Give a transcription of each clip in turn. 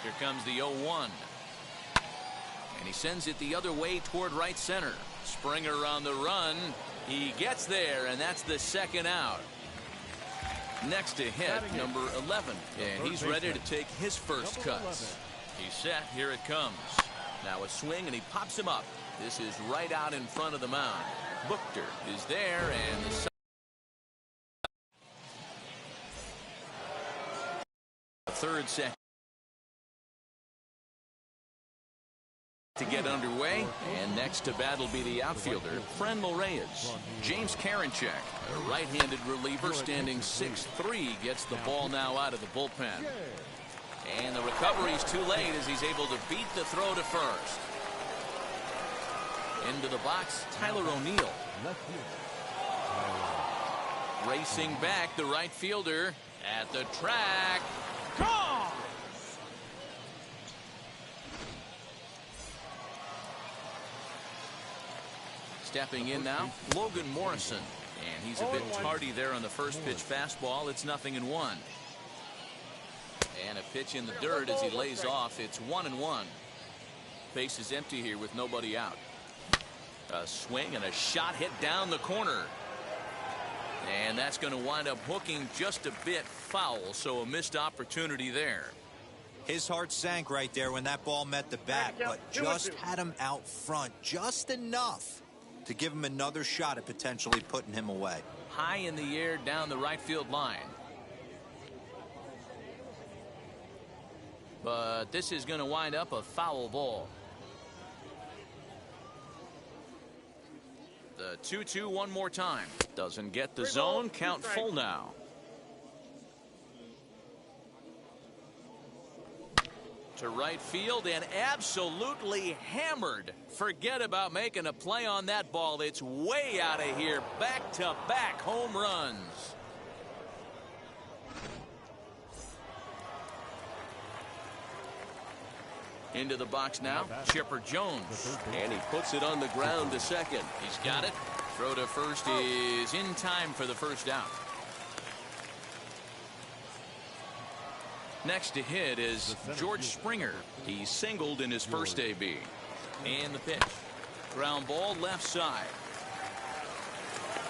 Here comes the 0-1. And he sends it the other way toward right center. Springer on the run. He gets there, and that's the second out. Next to hit, number 11. And he's ready to take his first cuts. He's set. Here it comes. Now a swing, and he pops him up. This is right out in front of the mound. Buchter is there, and the third set to get underway, and next to bat will be the outfielder, Franmil Reyes. James Karinchak, a right-handed reliever, standing 6'3", gets the ball now out of the bullpen. And the recovery's too late as he's able to beat the throw to first. Into the box, Tyler O'Neill. Racing back, the right fielder at the track. Gone! Stepping in now, Logan Morrison. And he's a bit tardy there on the first pitch fastball. It's 0-1. And a pitch in the dirt as he lays off. It's 1-1. Base is empty here with nobody out. A swing and a shot hit down the corner. And that's going to wind up hooking just a bit foul, so a missed opportunity there. His heart sank right there when that ball met the bat, but just had him out front just enough to give him another shot at potentially putting him away. High in the air down the right field line. But this is going to wind up a foul ball. The 2-2 one more time. Doesn't get the zone. Count full now. To right field and absolutely hammered. Forget about making a play on that ball. It's way out of here. Back-to-back home runs. Into the box now, Chipper Jones. And he puts it on the ground to second. He's got it. Throw to first is in time for the first out. Next to hit is George Springer. He singled in his first AB. And the pitch. Ground ball left side.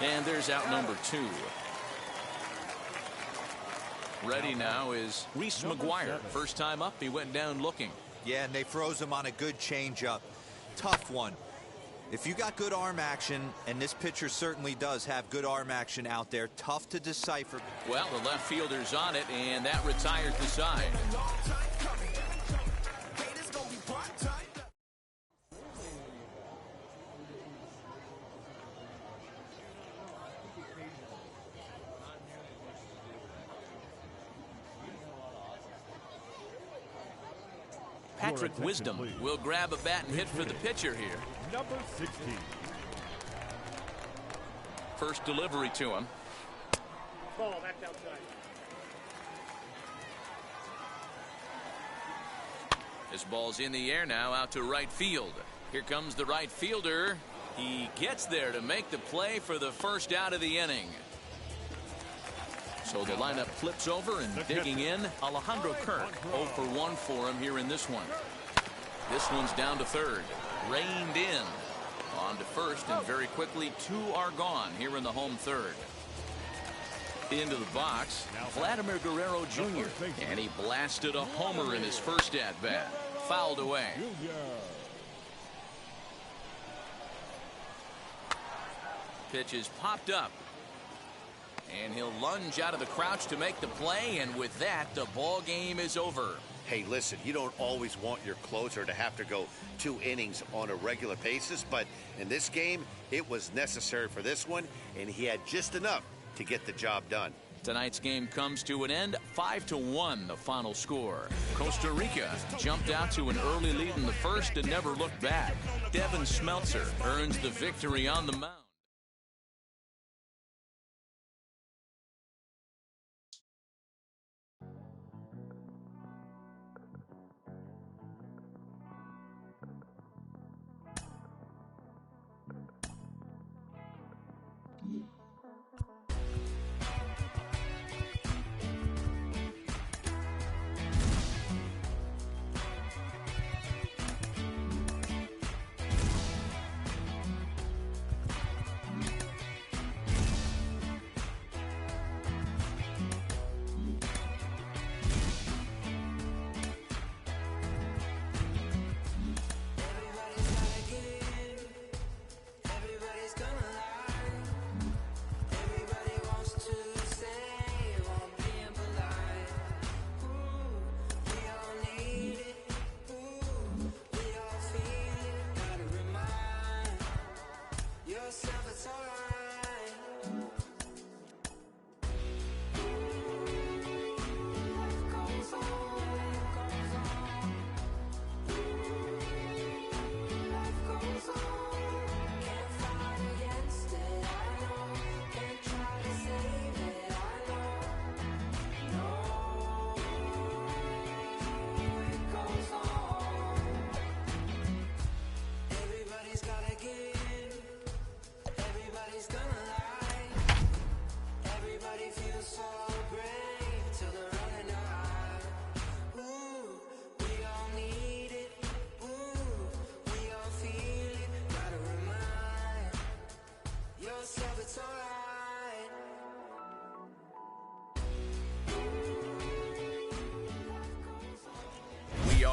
And there's out number 2. Ready now is Reese McGuire. First time up, he went down looking. Yeah, and they froze him on a good changeup. Tough one. If you got good arm action, and this pitcher certainly does have good arm action out there, tough to decipher. Well, the left fielder's on it, and that retires the side. Patrick Wisdom will grab a bat and hit for the pitcher here. Number 16. First delivery to him. Ball back outside. This ball's in the air now out to right field. Here comes the right fielder. He gets there to make the play for the first out of the inning. So the lineup flips over, and digging in, Alejandro Kirk. 0 for 1 for him here in this one. This one's down to third. Reined in. On to first, and very quickly 2 are gone here in the home third. Into the box, Vladimir Guerrero Jr. And he blasted a homer in his first at-bat. Fouled away. Pitch is popped up. And he'll lunge out of the crouch to make the play, and with that, the ball game is over. Hey, listen, you don't always want your closer to have to go 2 innings on a regular basis, but in this game, it was necessary for this one, and he had just enough to get the job done. Tonight's game comes to an end, 5-1, the final score. Costa Rica jumped out to an early lead in the first and never looked back. Devin Smeltzer earns the victory on the mound.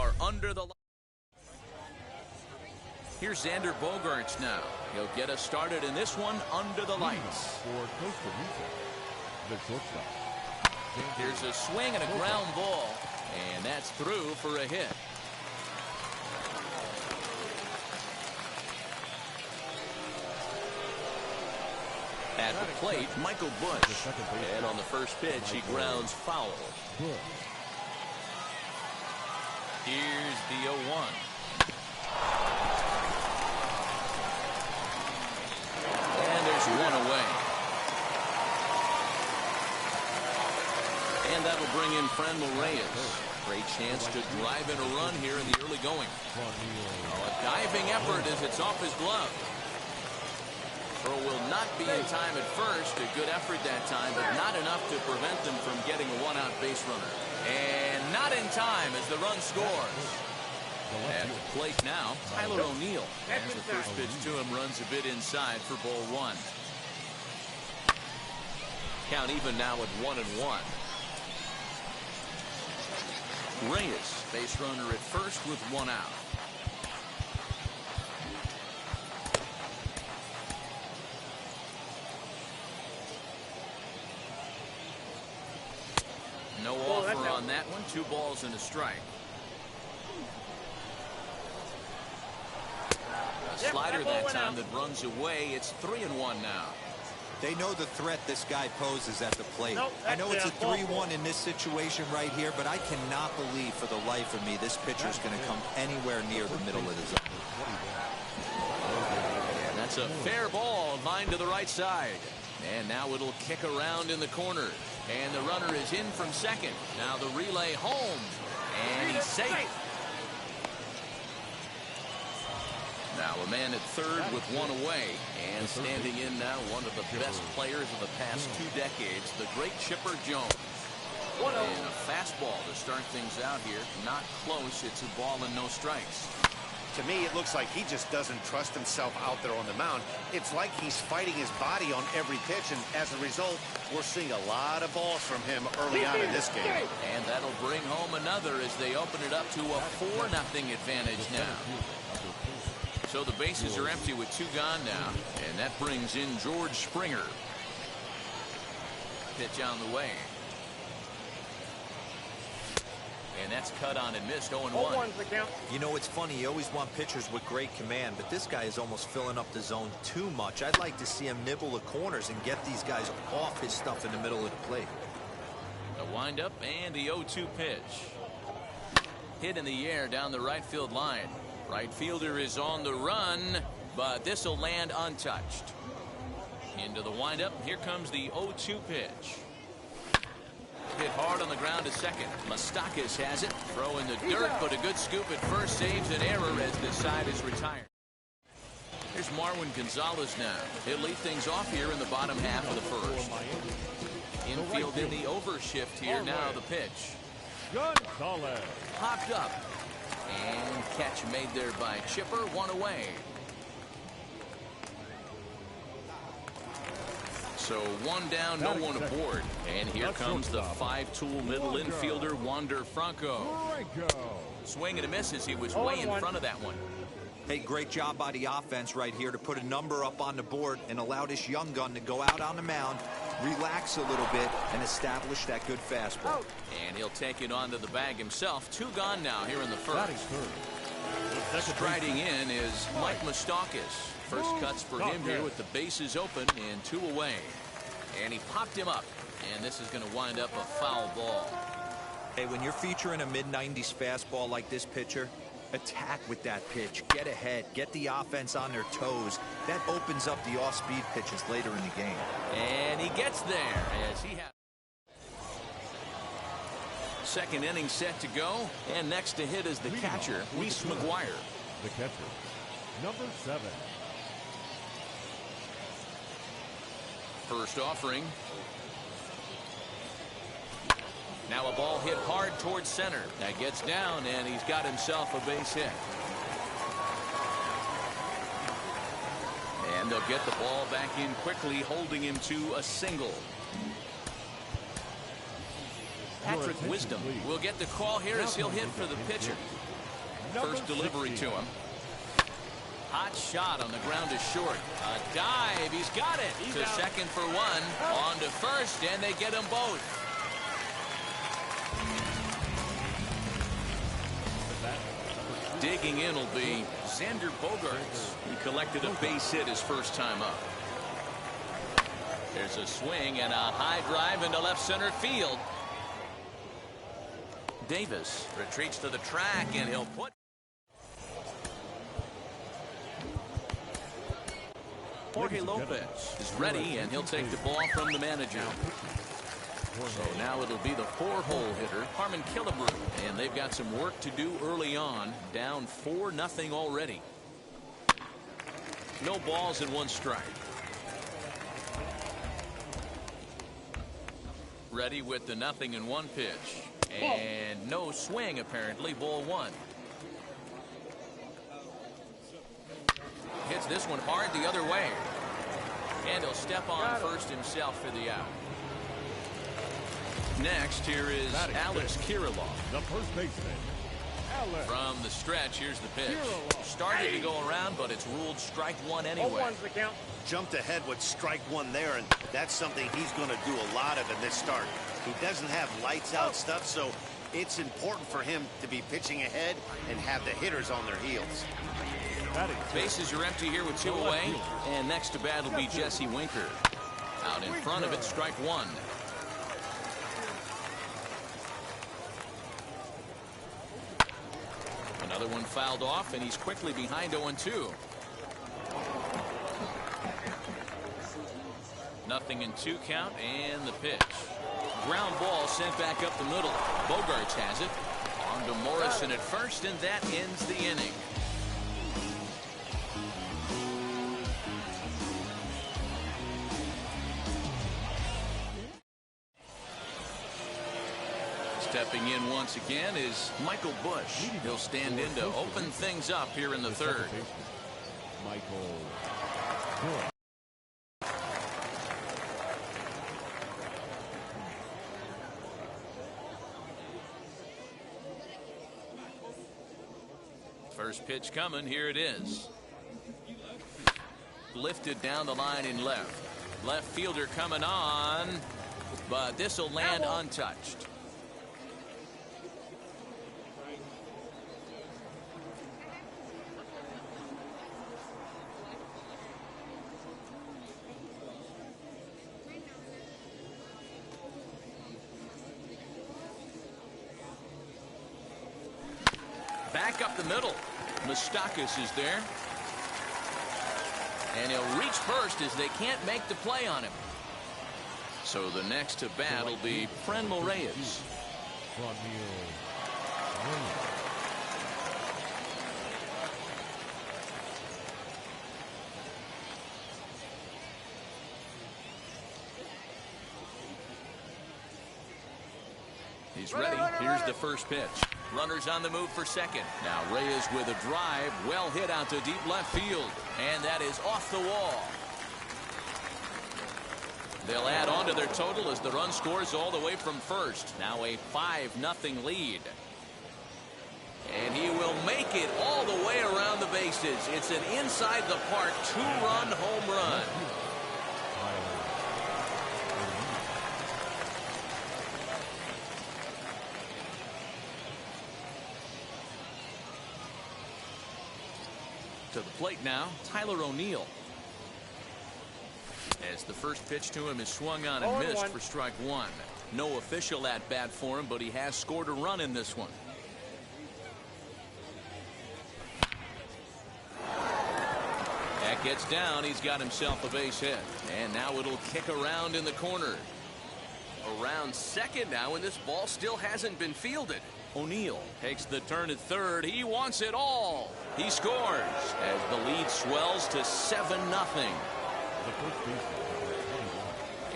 are under the line. Here's Xander Bogaerts now. He'll get us started in this one under the lights. For Costa Rica, the shortstop. Here's a swing and a ground ball, and that's through for a hit. At the plate, Michael Busch. And on the first pitch, he grounds foul. Here's the 0-1. And there's one away. And that'll bring in Franmil Reyes. Great chance to drive in a run here in the early going. Oh, a diving effort as it's off his glove. Throw will not be in time at first. A good effort that time, but not enough to prevent them from getting a one-out base runner. And not in time as the run scores. At the plate now, Tyler O'Neill. As the first pitch to him runs a bit inside for ball one. Count even now at 1-1. Reyes, base runner at first with one out. No offer on that one. 2 balls and a strike. A slider that time that runs away. It's 3-1 now. They know the threat this guy poses at the plate. I know it's a 3-1 in this situation right here, but I cannot believe for the life of me this pitcher is going to come anywhere near the middle of the zone. And that's a fair ball, line to the right side. And now it'll kick around in the corner. And the runner is in from second. Now the relay home. And he's safe. Now a man at third with one away. And standing in now one of the best players of the past 2 decades, the great Chipper Jones. And a fastball to start things out here. Not close. It's a ball and no strikes. To me, it looks like he just doesn't trust himself out there on the mound. It's like he's fighting his body on every pitch, and as a result, we're seeing a lot of balls from him early on in this game. And that'll bring home another as they open it up to a 4-0 advantage now. So the bases are empty with 2 gone now, and that brings in George Springer. Pitch on the way. And that's cut on and missed. 0-1. You know, it's funny. You always want pitchers with great command, but this guy is almost filling up the zone too much. I'd like to see him nibble the corners and get these guys off his stuff in the middle of the plate. The windup and the 0-2 pitch. Hit in the air down the right field line. Right fielder is on the run, but this will land untouched. Into the windup. Here comes the 0-2 pitch. Hit hard on the ground to second. Moustakas has it. Throw in the dirt, but a good scoop at first saves an error as the side is retired. Here's Marwin Gonzalez now. He'll lead things off here in the bottom half of the first. Infield in the overshift here now. The pitch. Gonzalez. Popped up. And catch made there by Chipper. One away. So 1 down, no one aboard. And here comes the 5-tool middle infielder, Wander Franco. Swing and a miss as he was way in front of that one. Hey, great job by the offense right here to put a number up on the board and allow this young gun to go out on the mound, relax a little bit, and establish that good fastball. And he'll take it onto the bag himself. 2 gone now here in the first. Striding in is Mike Moustakas. First cuts for him here with the bases open and 2 away. And he popped him up. And this is going to wind up a foul ball. Hey, when you're featuring a mid-90s fastball like this pitcher, attack with that pitch. Get ahead. Get the offense on their toes. That opens up the off-speed pitches later in the game. And he gets there as he has. Second inning set to go. And next to hit is the catcher, Reese McGuire. The catcher, number 7. First offering. Now a ball hit hard towards center. That gets down, and he's got himself a base hit. And they'll get the ball back in quickly, holding him to a single. Patrick Wisdom will get the call here as he'll hit for the pitcher. First delivery to him. Hot shot on the ground is short. A dive. He's got it. To second for one. On to first, and they get them both. Digging in will be Xander Bogaerts. He collected a base hit his first time up. There's a swing and a high drive into left center field. Davis retreats to the track, and he'll put. Jorge Lopez is ready, and he'll take the ball from the manager. So now it'll be the 4-hole hitter, Harmon Killebrew, and they've got some work to do early on, down 4-0 already. No balls and 1 strike. Ready with the 0-1 pitch, and no swing apparently. Ball 1. Hits this one hard the other way, and he'll step on first himself for the out. Next, here is Alex Kirilloff. The first baseman, Alex. From the stretch, here's the pitch. Started to go around, but it's ruled strike 1 anyway. Jumped ahead with strike 1 there, and that's something he's going to do a lot of in this start. He doesn't have lights out stuff, so it's important for him to be pitching ahead and have the hitters on their heels. Bases are empty here with 2 away, and next to bat will be Jesse Winker. Out in front of it, strike 1. Another one fouled off, and he's quickly behind 0-2. 0-2 count, and the pitch. Ground ball sent back up the middle. Bogaerts has it. On to Morrison at first, and that ends the inning. Stepping in once again is Michael Bush. He'll stand in to open things up here in the 3rd. Michael. First pitch coming. Here it is. Lifted down the line in left. Left fielder coming on, but this will land untouched. Back up the middle. Moustakas is there. And he'll reach first as they can't make the play on him. So the next to bat will be Franmil Reyes. He's ready. Here's the first pitch. Runners on the move for second. Now Reyes with a drive. Well hit out to deep left field. And that is off the wall. They'll add on to their total as the run scores all the way from first. Now a 5-0 lead. And he will make it all the way around the bases. It's an inside the park 2-run home run. To the plate now, Tyler O'Neill. As the first pitch to him is swung on and missed for strike 1. No official at bat for him, but he has scored a run in this one. That gets down. He's got himself a base hit. And now it'll kick around in the corner. Around second now, and this ball still hasn't been fielded. O'Neill takes the turn at third. He wants it all. He scores as the lead swells to 7-0.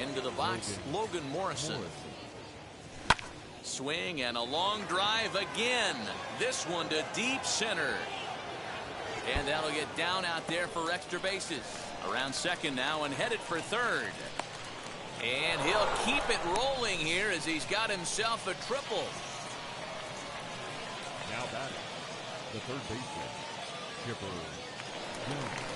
Into the box, Logan Morrison. Swing and a long drive again. This one to deep center. And that'll get down out there for extra bases. Around second now and headed for third. And he'll keep it rolling here as he's got himself a triple. Now batting, The third baseman, Chipper Jones.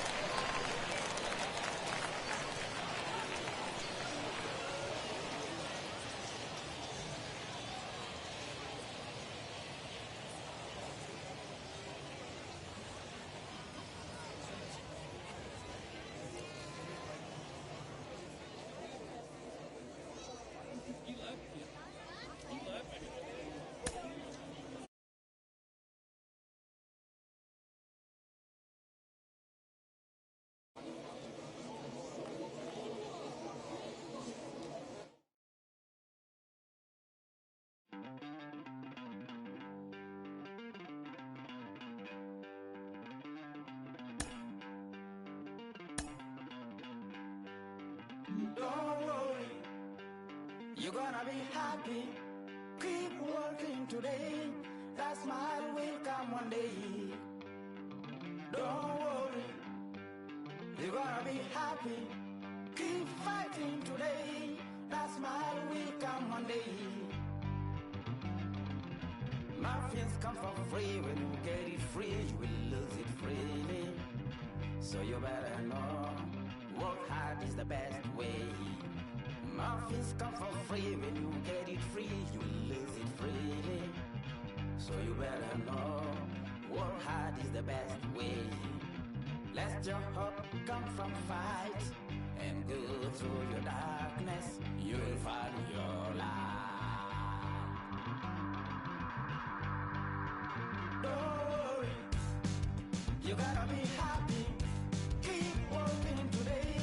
Don't worry, you're gonna be happy. Keep working today. That smile will come one day. Don't worry, you're gonna be happy. Keep fighting today. That smile will come one day. Muffins come for free. When you get it free, you will lose it freely. So you better know, work hard is the best way. Muffins come for free. When you get it free, you will lose it freely. So you better know, work hard is the best way. Let your hope come from fight and go through your darkness. You will find your light. Don't worry, you gotta be happy. Keep working today.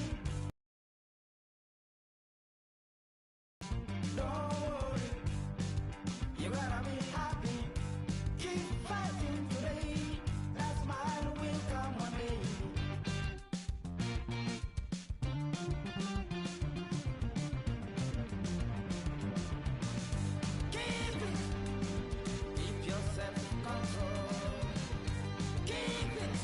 Don't worry, you gotta be happy. Keep fighting today. That smile will come one day. Keep it. Keep your self-control. Keep it.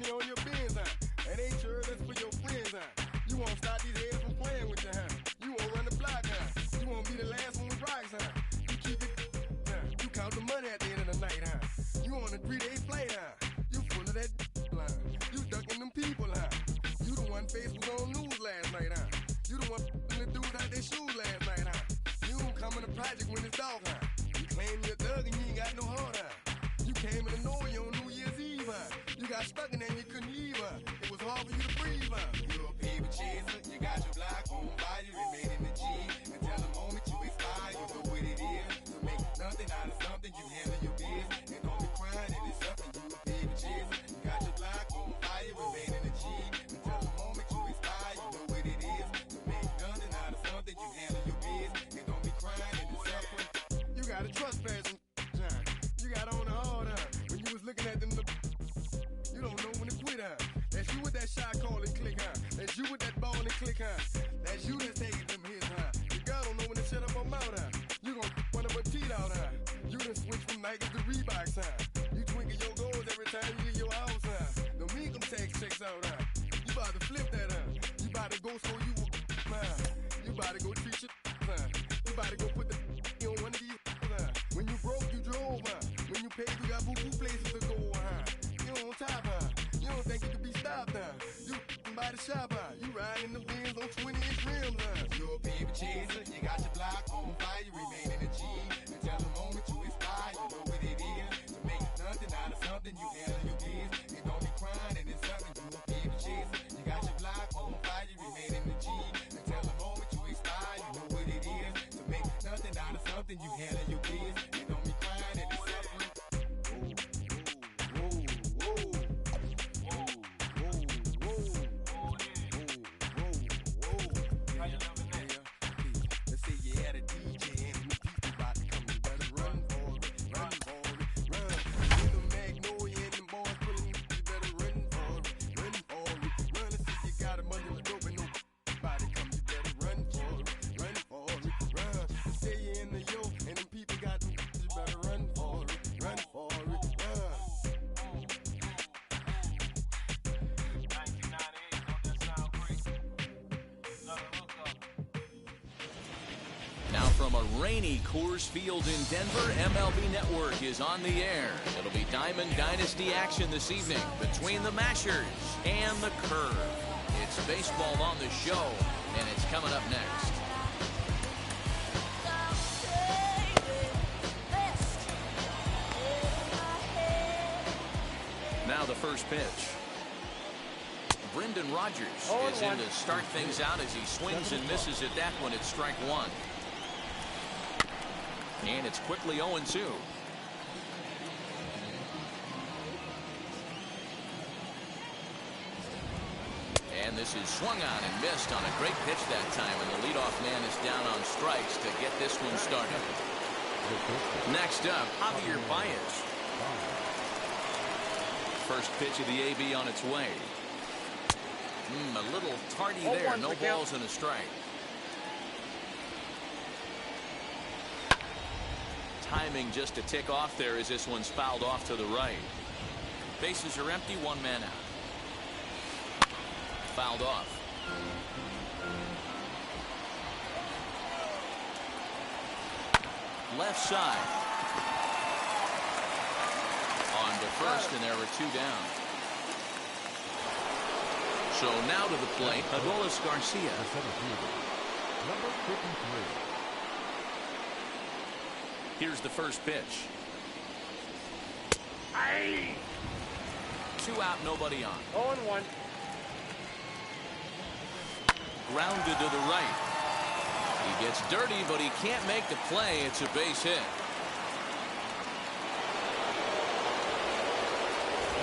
money on your bins, huh? That ain't sure that's for your friends, huh? You won't stop these heads from playing with you, huh? You won't run the block, huh? You won't be the last one with rocks, huh? You keep it, huh? You count the money at the end of the night, huh? You on a 3-day flight, huh? You full of that line. You ducking them people, huh? You the one face was on news last night, huh? You the one the dudes out their shoes last night, huh? You don't come in the project when it's dark, huh? You claim you're a thug and you ain't got no heart, huh? You came in the Norway on New Year's Eve, huh? You got stuck in there and you couldn't leave, huh? It was hard for you to breathe, huh? You're a paper chaser, you got your block on fire, you remain in the G. Until the moment you expire, you know what it is. To make nothing out of something, you handle your biz. And don't be crying, it is something, you a paper chaser. You got your block on fire, you remain in the G. Until the moment you expire, you know what it is. To make nothing out of something, you handle your biz. And don't be crying, it is something. You got a trespass, John. You got on the hard, huh? When you was looking at them, you don't know when to quit, huh? That's you with that shot call and click, huh? That's you with that ball and click, huh? That's you that's taking them hits, huh? Your girl don't know when to shut up her mouth, huh? You gon' one of her teeth out, huh? You done switch from Nikes to Reeboks, huh? You twinkle your goals every time you leave your house, huh? The income tax checks out, huh? You about to flip that, huh? You about to go so you will, huh? You about to go treat your, huh? You about to go put the on one of these, huh? When you broke, you drove, huh? When you paid, you got boo-boo places to go, huh? You on top, huh? You don't think you can be stopped, huh? You by the shop, huh? You riding the Benz on 20-inch rims, huh? You're a paper chaser, you got your block on fire, you remain in the G. Until the moment you expire, you know what it is. To make nothing out of something, you handle your biz. And don't be crying, and it's something, you a paper chaser. You got your block on fire, you remain in the G. Until the moment you expire, you know what it is. To make nothing out of something, you handle your biz. And don't be crying, and it's something. Let's say you had a DJ and the people about to come, you better run for it, run for it, run. With the Magnolia and the boys pulling, you better run for it, run for it, run. Let's say you got a money in the dope and nobody come, you better run for it, run for it, run. Let's say you in the yo and them people got them, you better run for it, run for it, run. 1998, don't that sound great? Another hookup. Now from a rainy Coors Field in Denver, MLB Network is on the air. It'll be Diamond Dynasty action this evening between the Mashers and the Curve. It's baseball on the show, and it's coming up next. Now the first pitch. Brendan Rodgers is in to start things out as he swings and misses at that one. It's strike one. And it's quickly 0-2. And this is swung on and missed on a great pitch that time. And the leadoff man is down on strikes to get this one started. Next up, Javier Baez. First pitch of the AB on its way. A little tardy there. No balls and a strike. Timing just to tick off there as this one's fouled off to the right. Bases are empty, one man out. Fouled off. Left side. On to first, and there are two down. So now to the plate, Adolis Garcia. Number 53. Here's the first pitch. Aye. 2 out, nobody on. 0-1. Grounded to the right. He gets dirty, but he can't make the play. It's a base hit.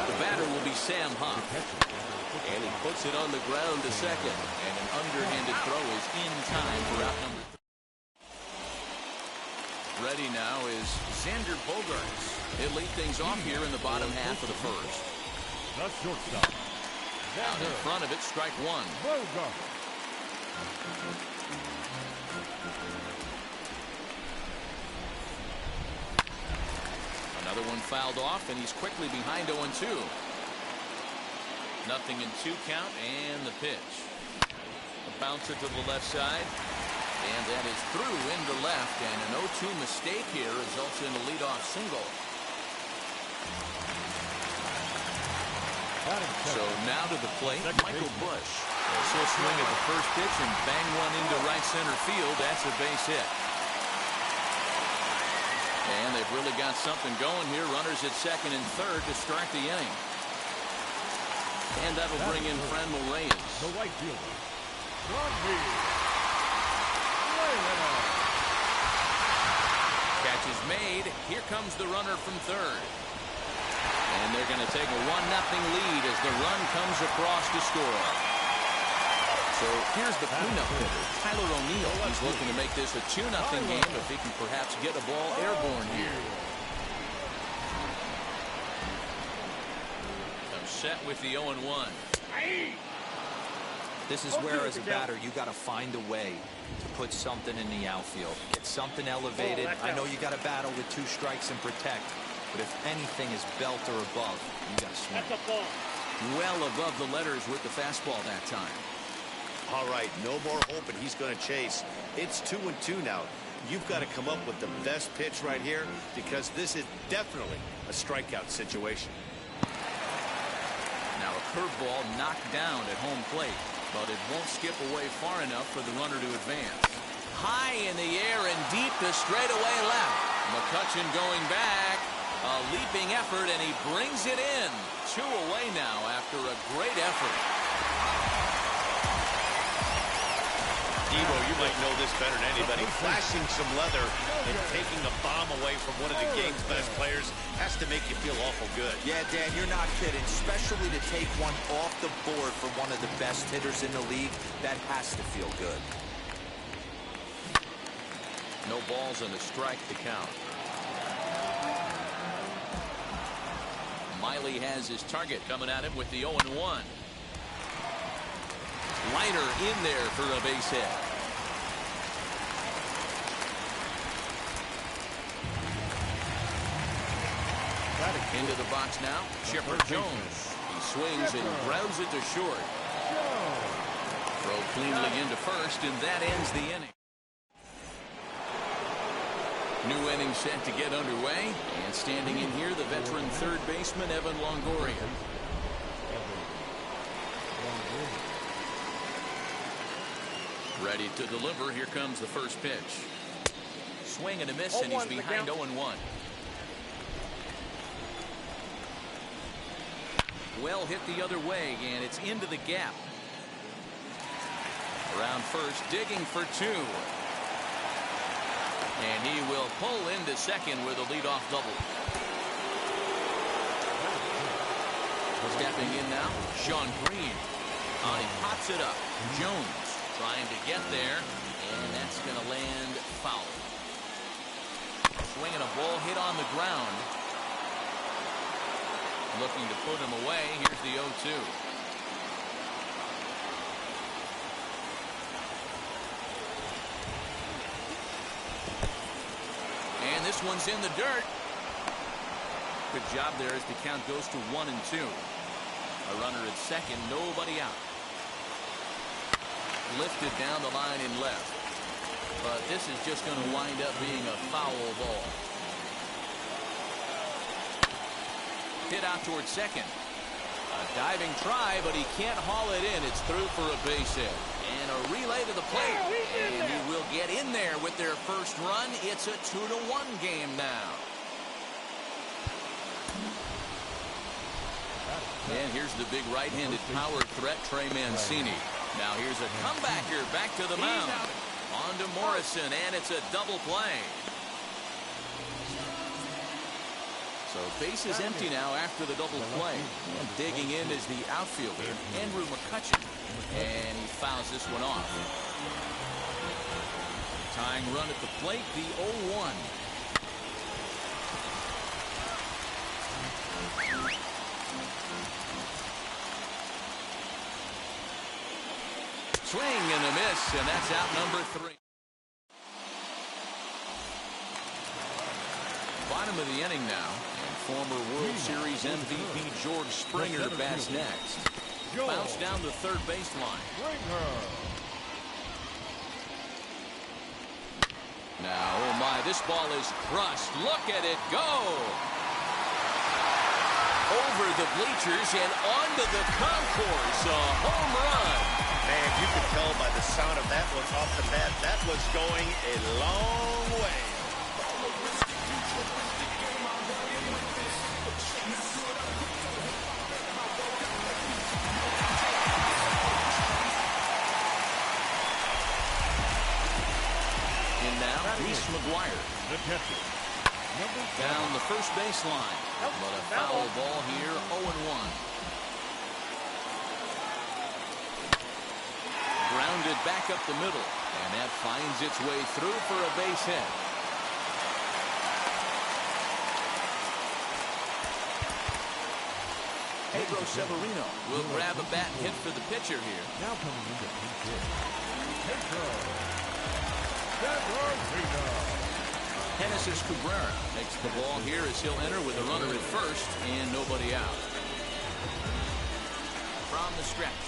The batter will be Sam Huff. And he puts it on the ground to second. And an underhanded throw is in time for out number 3. Ready now is Xander Bogaerts. He'll lead things off here in the bottom half of the first. The shortstop. Out in front of it, strike one. Bogaerts. Another one fouled off, and he's quickly behind 0-2. 0-2 count, and the pitch. A bouncer to the left side, and that is through into left, and an 0-2 mistake here results in a leadoff single. So now to the plate, Michael Bush. He'll swing at the first pitch and bang one into right center field. That's a base hit. And they've really got something going here. Runners at second and third to start the inning. And that'll bring in Franmil Reyes. The right fielder. Catch is made. Here comes the runner from third. And they're going to take a 1-0 lead as the run comes across to score. So here's the cleanup hitter, Tyler O'Neill. He's looking to make this a 2-0 game if he can perhaps get a ball airborne here. Comes set with the 0-1. This is where, as a batter, you got to find a way to put something in the outfield. Get something elevated. I know you got to battle with 2 strikes and protect. But if anything is belt or above, you got to swing. Well above the letters with the fastball that time. All right, no more hoping he's going to chase. It's 2-2 now. You've got to come up with the best pitch right here because this is definitely a strikeout situation. Now a curveball knocked down at home plate, but it won't skip away far enough for the runner to advance. High in the air and deep to straightaway left. McCutchen going back. A leaping effort, and he brings it in. 2 away now after a great effort. Devo, you might know this better than anybody. Flashing some leather and taking a bomb away from one of the game's best players has to make you feel awful good. Yeah, Dan, you're not kidding. Especially to take one off the board for one of the best hitters in the league. That has to feel good. No balls and a strike to count. Miley has his target coming at him with the 0-1. Liner in there for a base hit. Into the box now, Chipper Jones. He swings and grounds it to short. Throw cleanly into first, and that ends the inning. New inning set to get underway, and standing in here, the veteran third baseman, Evan Longoria. Ready to deliver. Here comes the first pitch. Swing and a miss, and he's behind 0-1. Well hit the other way, and it's into the gap. Around first, digging for 2. And he will pull into second with a leadoff double. Stepping in now, Sean Green. He pops it up. Jones trying to get there, and that's going to land foul. Swinging a ball hit on the ground. Looking to put him away. Here's the 0-2. And this one's in the dirt. Good job there as the count goes to 1-2. A runner at second, nobody out. Lifted down the line in left. But this is just going to wind up being a foul ball. Hit out towards second. A diving try, but he can't haul it in. It's through for a base hit. And a relay to the plate. And he will get in there with their first run. It's a 2-1 game now. And here's the big right-handed power threat, Trey Mancini. Now here's a comebacker back to the mound. On to Morrison, and it's a double play. So base is empty now after the double play. And digging in is the outfielder, Andrew McCutchen. And he fouls this one off. Tying run at the plate, the 0-1. Swing and a miss, and that's out number 3. Bottom of the inning now, and former World Series MVP George Springer bats next. Bounce down the third baseline. Now, oh my, this ball is crushed. Look at it go. Over the bleachers and onto the concourse. A home run. Man, you could tell by the sound of that one off the bat, that was going a long way. Reese McGuire. Down the first baseline. But a foul ball here, 0-1. Grounded back up the middle. And that finds its way through for a base hit. Pedro Severino will grab a bat and hit for the pitcher here. Now coming into Pedro. Genesis Cabrera takes the ball here as he'll enter with a runner at first and nobody out. From the stretch.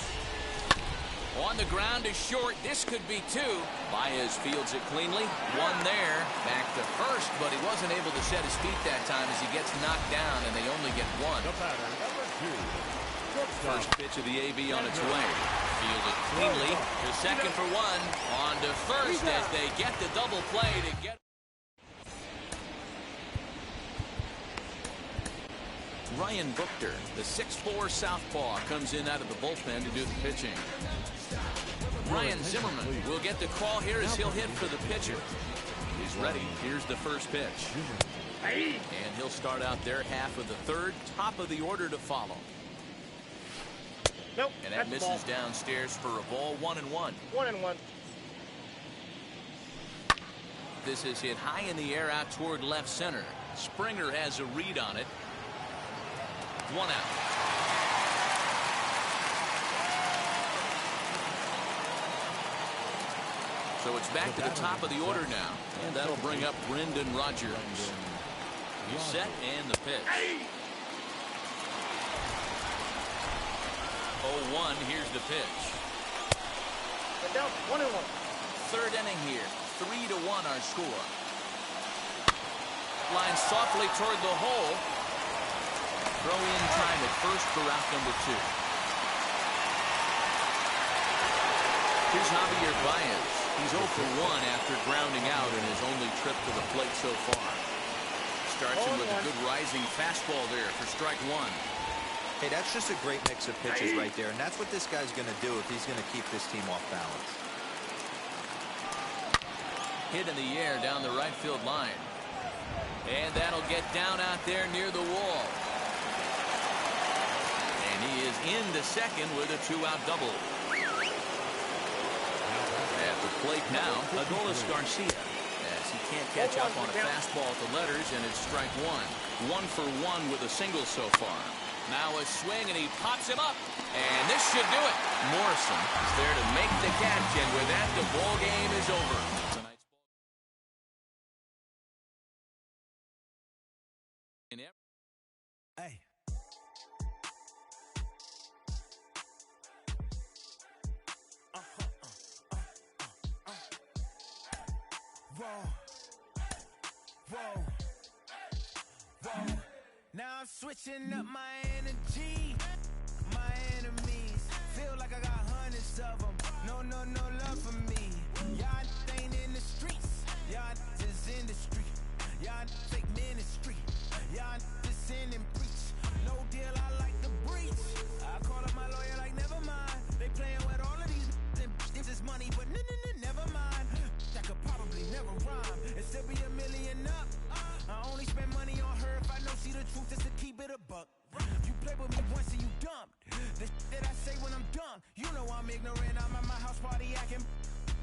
On the ground is short. This could be two. Baez fields it cleanly. One there. Back to first, but he wasn't able to set his feet that time as he gets knocked down, and they only get one. First pitch of the AB on its way. Fielded cleanly to second for one. On to first as they get the double play to get. Ryan Buchter, the 6'4" southpaw, comes in out of the bullpen to do the pitching. Ryan Zimmerman will get the call here as he'll hit for the pitcher. He's ready. Here's the first pitch. And he'll start out there half of the third. Top of the order to follow. Nope. And that misses downstairs for a ball. 1-1. 1-1. This is hit high in the air out toward left center. Springer has a read on it. 1 out. So it's back to the top of the order now. And that'll bring up Brendan Rodgers. He's set and the pitch. 0-1, here's the pitch. Down 1-1. Third inning here. 3-1 our score. Line softly toward the hole. Throw in time at first for out number 2. Here's Javier Baez. He's 0 for 1 after grounding out in his only trip to the plate so far. Starts him with a good rising fastball there for strike 1. Hey, that's just a great mix of pitches right there, and that's what this guy's going to do if he's going to keep this team off balance. Hit in the air down the right field line. And that'll get down out there near the wall. And he is into second with a 2-out double. At the plate now, Adolis Garcia. As he can't catch up on a fastball at the letters, and it's strike 1. 1 for 1 with a single so far. Now a swing, and he pops him up. And this should do it. Morrison is there to make the catch, and with that, the ball game is over. Hey. Whoa. Now I'm switching up my energy. My enemies feel like I got hundreds of them. No love for me. Y'all ain't in the streets. Y'all just in the street. Y'all take ministry. Y'all just sin and preach. No deal, I like the breach. I call up my lawyer like, never mind. They playing with all of these and this is money, but never mind. I could probably never rhyme and still be $1 million up. I only spend money on her if I know she the truth, just to keep it a buck. You play with me once and you dumped. The that I say when I'm done, you know I'm ignorant. I'm at my house party acting.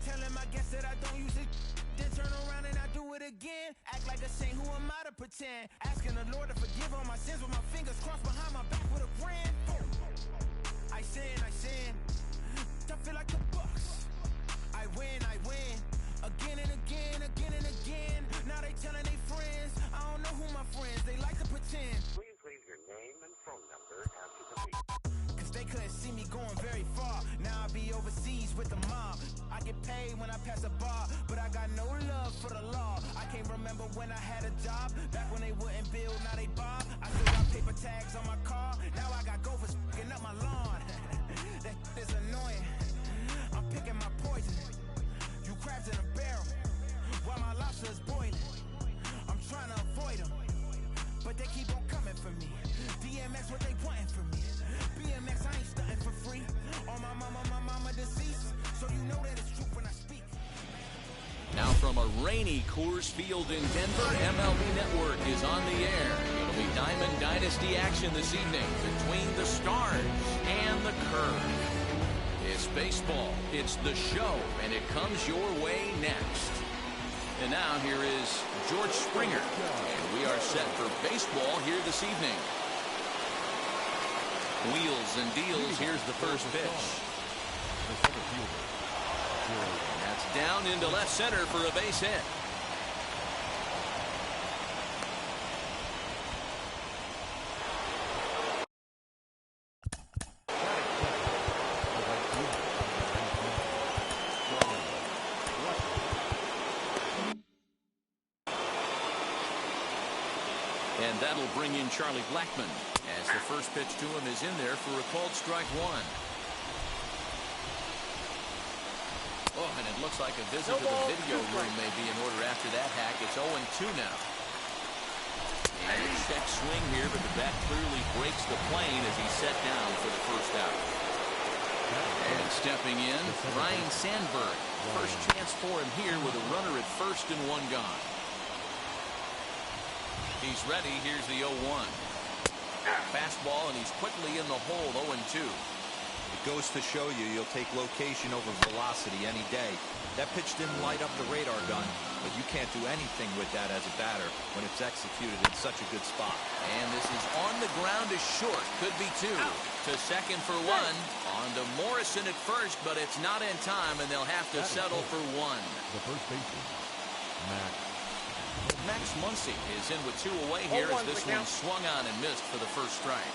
Telling my guests that I don't use it. Then turn around and I do it again. Act like a saint, who am I to pretend? Asking the Lord to forgive all my sins with my fingers crossed behind my back with a grin. I sin. I feel like the Bucks. I win. Again and again. Now they telling their friends. I don't know who my friends. They like to pretend. Please leave your name and phone number after the beep. Cause they couldn't see me going very far. Now I be overseas with the mob. I get paid when I pass a bar, but I got no love for the law. I can't remember when I had a job. Back when they wouldn't build, now they bob. I still got paper tags on my car. Now I got gophers f***ing up my lawn. That is annoying. I'm picking my poison. You crabs in a barrel, while my lobster is boiling. I'm trying to avoid them, but they keep on coming for me. DMX, what they wanting from me? BMX, I ain't stunting for free. On my mama deceased, so you know that it's true when I speak. Now from a rainy Coors Field in Denver, MLB Network is on the air. It'll be Diamond Dynasty action this evening between the Stars and the Curve. It's baseball, it's the show, and it comes your way next. And now here is George Springer, and we are set for baseball here this evening. Wheels and deals, here's the first pitch. That's down into left center for a base hit. And that'll bring in Charlie Blackmon, as the first pitch to him is in there for a called strike one. Oh, and it looks like a visit to the video room may be in order after that hack. It's 0-2 now. And a check swing here, but the bat clearly breaks the plane as he's set down for the first out. And stepping in, Ryan Sandberg. First chance for him here with a runner at first and one gone. He's ready. Here's the 0-1. Fastball, and he's quickly in the hole, 0-2. It goes to show you you'll take location over velocity any day. That pitch didn't light up the radar gun, but you can't do anything with that as a batter when it's executed in such a good spot. And this is on the ground to short. Could be two. To second for one. On to Morrison at first, but it's not in time, and they'll have to settle for one. The first baseman, Max Muncy is in with two away here as this one swung on and missed for the first strike.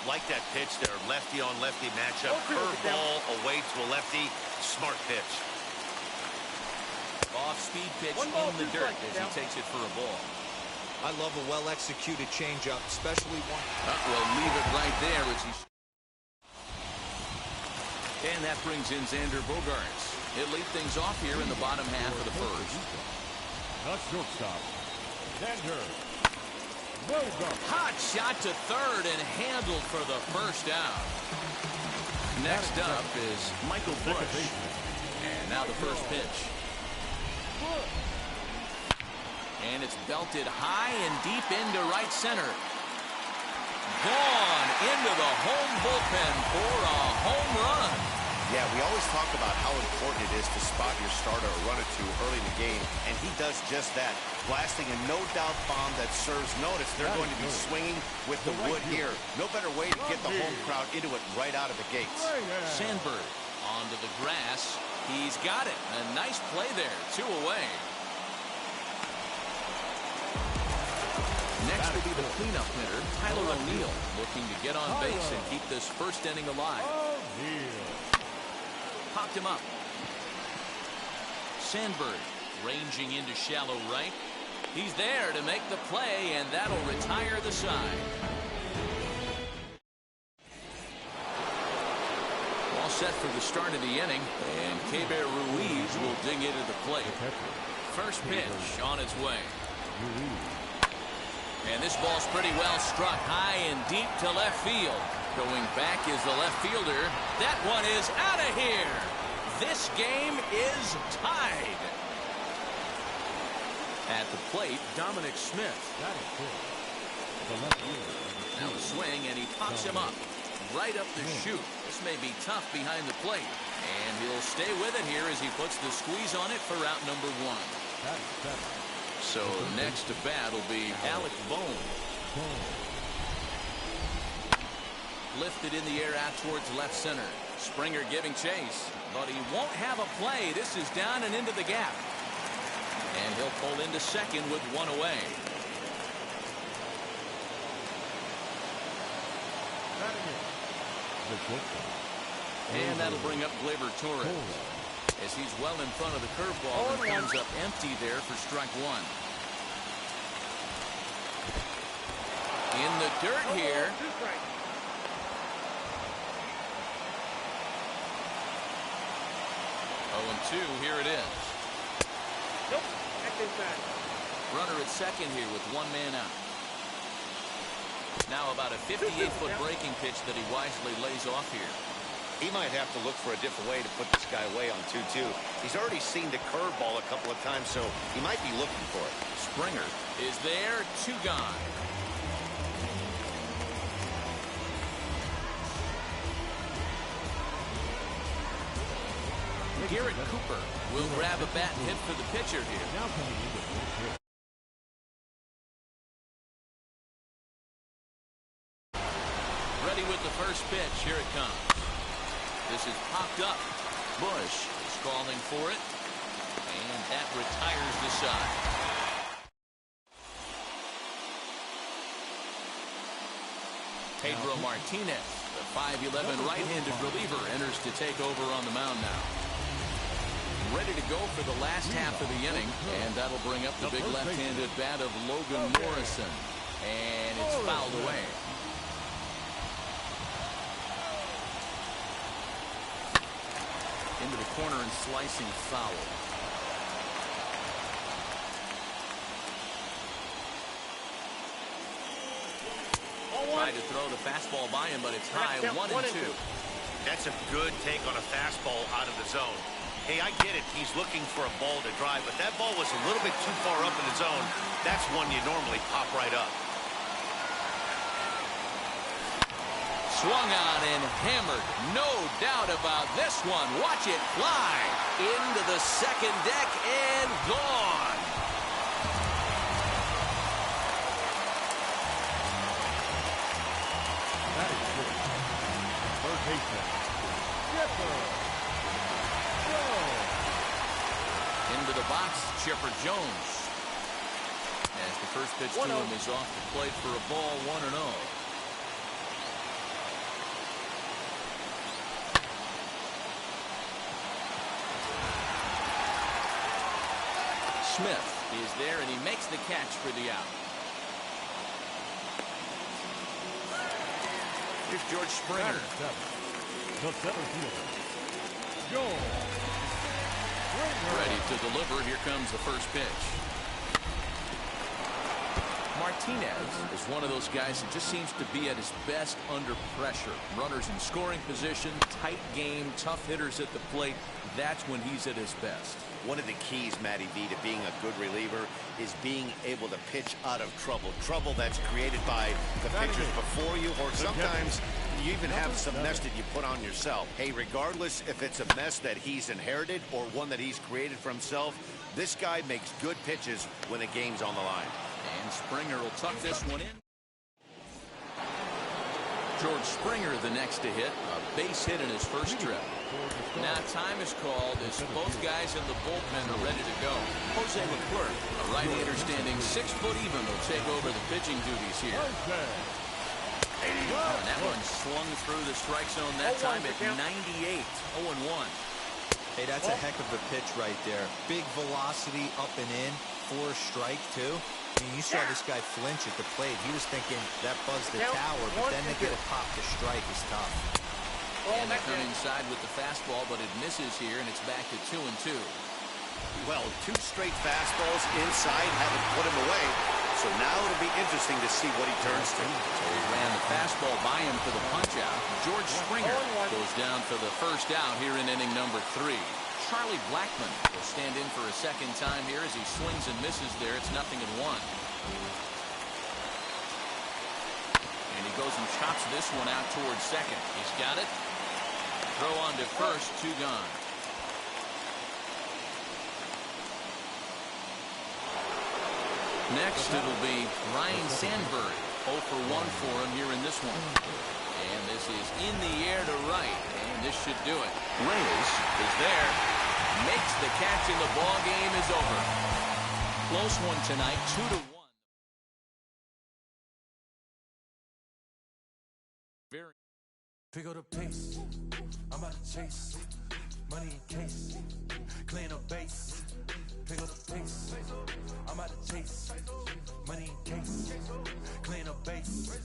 Like that pitch there, lefty on lefty matchup. Curveball away to a lefty. Smart pitch. Off-speed pitch in the dirt as he takes it for a ball. I love a well-executed changeup, especially one. We'll leave it right there as he. And that brings in Xander Bogaerts. He'll lead things off here in the bottom half of the first. the shortstop, Xander Bogaerts. Hot shot to third and handled for the first out. Next up is Michael Bush. And now the first pitch. And it's belted high and deep into right center. Gone into the home bullpen for a home run. Yeah, we always talk about how important it is to spot your starter or run it to early in the game, and he does just that, blasting a no-doubt bomb that serves notice. They're going to be swinging with the wood here. No better way to get the home crowd into it right out of the gates. Sandberg onto the grass. He's got it. A nice play there. 2 away. Next will be the cleanup hitter, Tyler O'Neill, looking to get on base and keep this first inning alive. Popped him up. Sandberg ranging into shallow right. He's there to make the play, and that'll retire the side. All set for the start of the inning, and Keber Ruiz will dig into the plate. First pitch on its way. And this ball's pretty well struck high and deep to left field. Going back is the left fielder. That one is out of here. This game is tied. At the plate, Dominic Smith. Now a swing, and he pops him up. Right up the chute. This may be tough behind the plate. And he'll stay with it here as he puts the squeeze on it for out number 1. So next to bat will be Alec Bohm. Lifted in the air out towards left center. Springer giving chase, but he won't have a play. This is down and into the gap. And he'll pull into second with 1 away. the shortstop. And that'll bring up Gleyber Torres. As he's well in front of the curveball and comes up empty there for strike one. In the dirt here. 0-2, here it is. Nope, back inside. Runner at second here with one man out. Now about a 58-foot breaking pitch that he wisely lays off here. He might have to look for a different way to put this guy away on 2-2. He's already seen the curveball a couple of times, so he might be looking for it. Springer is there, 2 gone. Garrett Cooper will grab a bat and hit for the pitcher here. Now coming in with one pitch. Ready with the first pitch. Here it comes. This is popped up. Bush is calling for it. And that retires the side. Pedro Martinez, the 5'11" right-handed reliever, enters to take over on the mound now. Ready to go for the last half of the inning, and that'll bring up the big left-handed bat of Logan Morrison. And it's fouled away. Into the corner and slicing foul. Tried to throw the fastball by him, but it's high. 1-2. That's a good take on a fastball out of the zone. Hey, I get it. He's looking for a ball to drive, but that ball was a little bit too far up in the zone. That's one you normally pop right up. Swung on and hammered. No doubt about this one. Watch it fly into the second deck and gone. That is good. Third baseman. Into the box, Chipper Jones. As the first pitch to him is off the plate for a ball, 1-0. Smith is there, and he makes the catch for the out. Here's George Springer. The center fielder, Jones. Ready to deliver. Here comes the first pitch. Martinez is one of those guys that just seems to be at his best under pressure. Runners in scoring position, tight game, tough hitters at the plate. That's when he's at his best. One of the keys, Matty V, to being a good reliever is being able to pitch out of trouble. Trouble that's created by the pitchers before you, or sometimes you even have some mess that you put on yourself. Hey, regardless if it's a mess that he's inherited or one that he's created for himself, this guy makes good pitches when the game's on the line. And Springer will tuck this one in. George Springer the next to hit. A base hit in his first trip. Now time is called as both guys in the bullpen are ready to go. Jose Leclerc, a right-hander standing 6 foot even, will take over the pitching duties here. And that one swung through the strike zone that time at 98. 0-1. Hey, that's a heck of a pitch right there. Big velocity up and in. 4 strike, too. I mean, you saw this guy flinch at the plate. He was thinking that buzzed the tower, but then to get it popped to strike is tough. And they come inside with the fastball, but it misses here, and it's back to 2-2. Well, 2 straight fastballs inside haven't put him away. So now it'll be interesting to see what he turns to. So he ran the fastball by him for the punch-out. George Springer goes down for the first out here in inning number 3. Charlie Blackmon will stand in for a second time here as he swings and misses there. It's 0-1. And he goes and chops this one out towards second. He's got it. Throw on to first, 2 gone. Next, it'll be Ryan Sandberg. 0 for 1 for him here in this one. And this is in the air to right. And this should do it. Reyes is there. Makes the catch, and the ball game is over. Close one tonight, 2-1. Very Pick up the pace, I'm about to chase. Money in case, clean up base. Pick up the pace, I'm about to chase. Money in case, clean up base.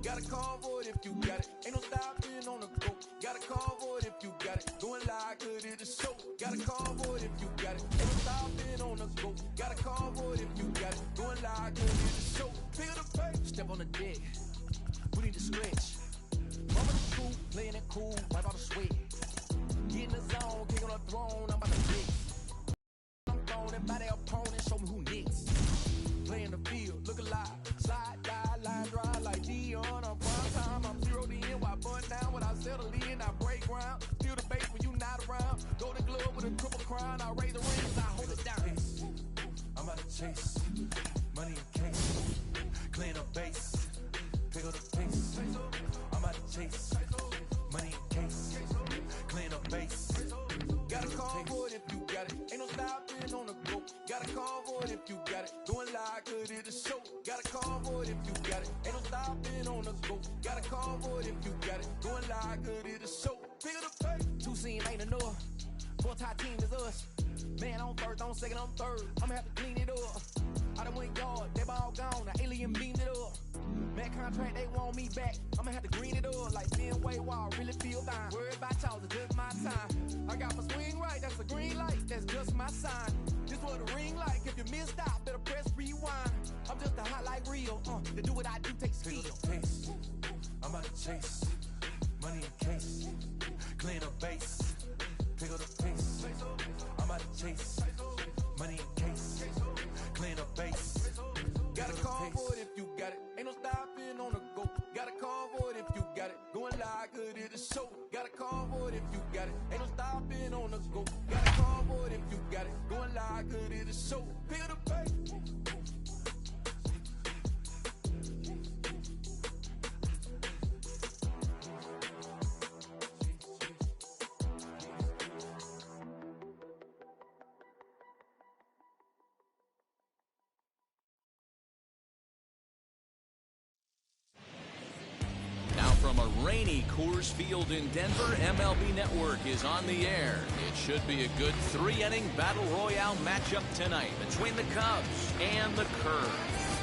Got a convoy if you got it. Ain't no stopping on the go. Got a convoy if you got it. Going live, good at the show. Got a convoy if you got it. Ain't no stopping on the go. Got a convoy if you got it. Going live, good at the show. Pick up the pace. Step on the deck. We need to stretch. Mama the cool, playing it cool, wipe out the sweat. Get in the zone, king on the throne, I'm about to fix. I'm throwing by their opponent, show me who next. Play in the field, look alive. Slide, die, line, drive like Dion. I'm prime time, I'm 0 to end. While bun down when I settle in, I break ground. Feel the bass when you not around. Golden glove with a triple crown. I raise the rings, I hold it down. I'm about to chase. Money in case. Clean up base. Pick up the pace. I'm about to chase. Money in case. Clean up base. Got a convoy if you got it. Ain't no stopping on the go. Got a convoy if you got it. Going live, good at the show. Got a convoy if you got it. Ain't no stopping on the go. Got a convoy if you got it. Going live, good at the show. Pick up the pace. Two scene ain't enough. Four-tie team is us. Man on first, on second, on third. I'ma have to clean it up. I done went yard, they ball gone. The alien beamed it up. Man contract, they want me back. I'ma have to green it up like Fenway Wall. Really feel fine. Worried about y'all, it's just my time. I got my swing right, that's a green light. That's just my sign. This what the ring like. If you missed out, better press rewind. I'm just a hot like real. To do what I do takes skill. Pick up the pace. I'm about to chase. Money in case. Clean up base. Pick up the pace. I'm about to chase. Money in case. Clean up base. Got a convoy if you got it. Ain't no stopping on the go. Got a convoy if you got it. Going live, good at the show. Got a convoy if you got it. Ain't no stopping on the go. Got a convoy if you got it. Going live, good at the show. Pick up the pace. From a rainy Coors Field in Denver, MLB Network is on the air. It should be a good three-inning battle royale matchup tonight between the Cubs and the Curve.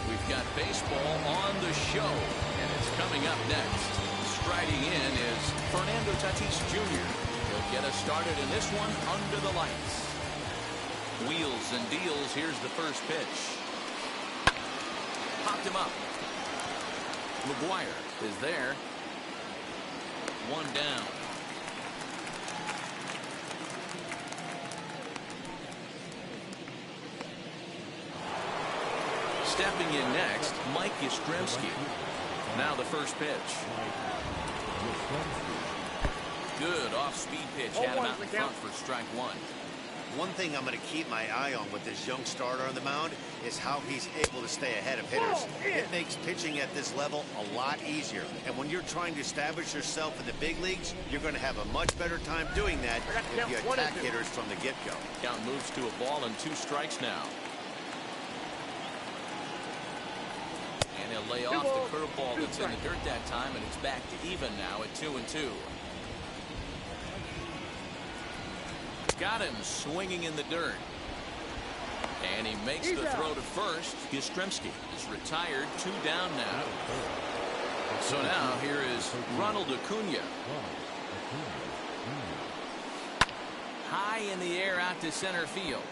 We've got baseball on the show, and it's coming up next. Striding in is Fernando Tatis Jr. He'll get us started in this one under the lights. Wheels and deals. Here's the first pitch. Popped him up. McGuire is there. One down. Stepping in next, Mike Yastrzemski. Now the first pitch. Good off-speed pitch. Had him out in front for strike one. One thing I'm going to keep my eye on with this young starter on the mound is how he's able to stay ahead of hitters. It makes pitching at this level a lot easier. And when you're trying to establish yourself in the big leagues, you're going to have a much better time doing that if you attack hitters from the get-go. Count moves to a ball and 2 strikes now. And he'll lay off the curveball that's in the dirt that time, and it's back to even now at 2-2. Got him swinging in the dirt. And he makes the throw to first. Yastrzemski is retired. 2 down now. So now here is Ronald Acuna. High in the air out to center field.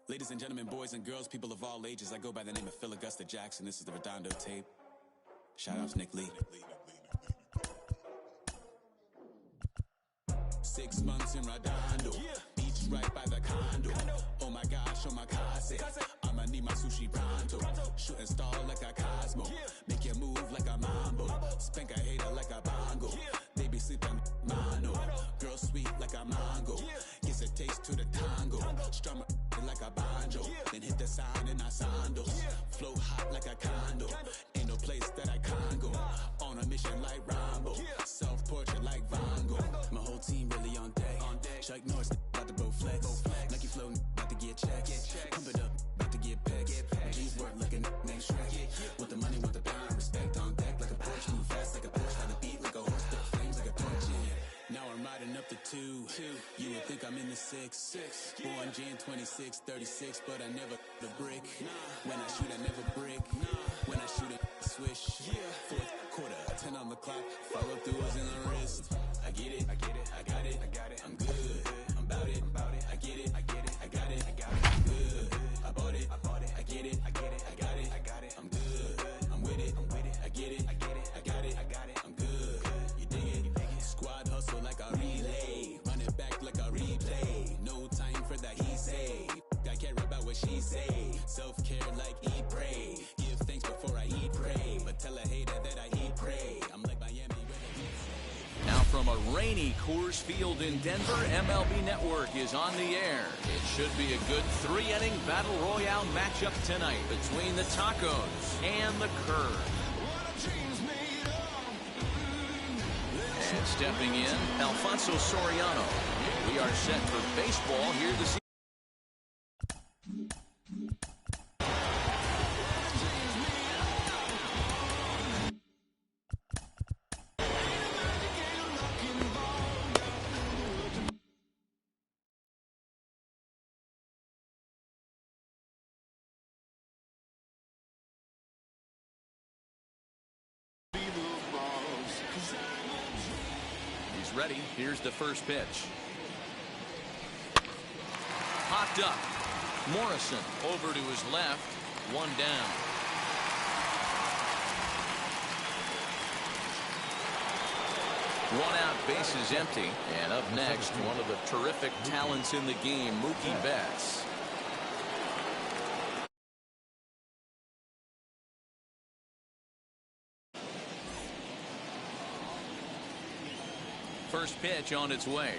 Ladies and gentlemen, boys and girls, people of all ages, I go by the name of Phil Augusta Jackson. This is the Redondo tape. Shout out to Nick Lee. 6 months in Redondo, beach right by the condo. Oh my gosh, oh my casa. I'ma need my sushi pronto. Shooting star like a Cosmo. Make you move like a mambo. Spank a hater like a bongo. They be sleeping mano. Girl sweet like a mango. Gives a taste to the tango. Strum like a banjo. Then hit the sign in our sandals. Flow hot like a condo. 6. Born Jan 26, 36, but I never the brick. When I shoot, I never brick. When I shoot, I swish. Fourth quarter, 10 on the clock. Follow throughs in the wrist. I get it, I get it, I got it, I got it. I'm good, I'm about it, I get it, I get it, I got it, I got it. I'm good, I bought it, I get it, I get it, I got it, I got it. I'm good, I'm with it, I get it, I get it, I got it, I got it. I'm good, you dig it, squad hustle like a relay, run it back like a replay. No time for that he say, I care about what she say. Self-care like eat, pray, give thanks before I eat, pray. But tell a hater that I eat, pray. I'm like Miami. Now from a rainy Coors Field in Denver, MLB Network is on the air. It should be a good 3-inning Battle Royale matchup tonight between the Tacos and the Curve. And stepping in, Alfonso Soriano. We are set for baseball here this evening. Ready. Here's the first pitch. Popped up. Morrison over to his left. One down. One out, bases empty. And up next, one of the terrific talents in the game, Mookie Betts. First pitch on its way.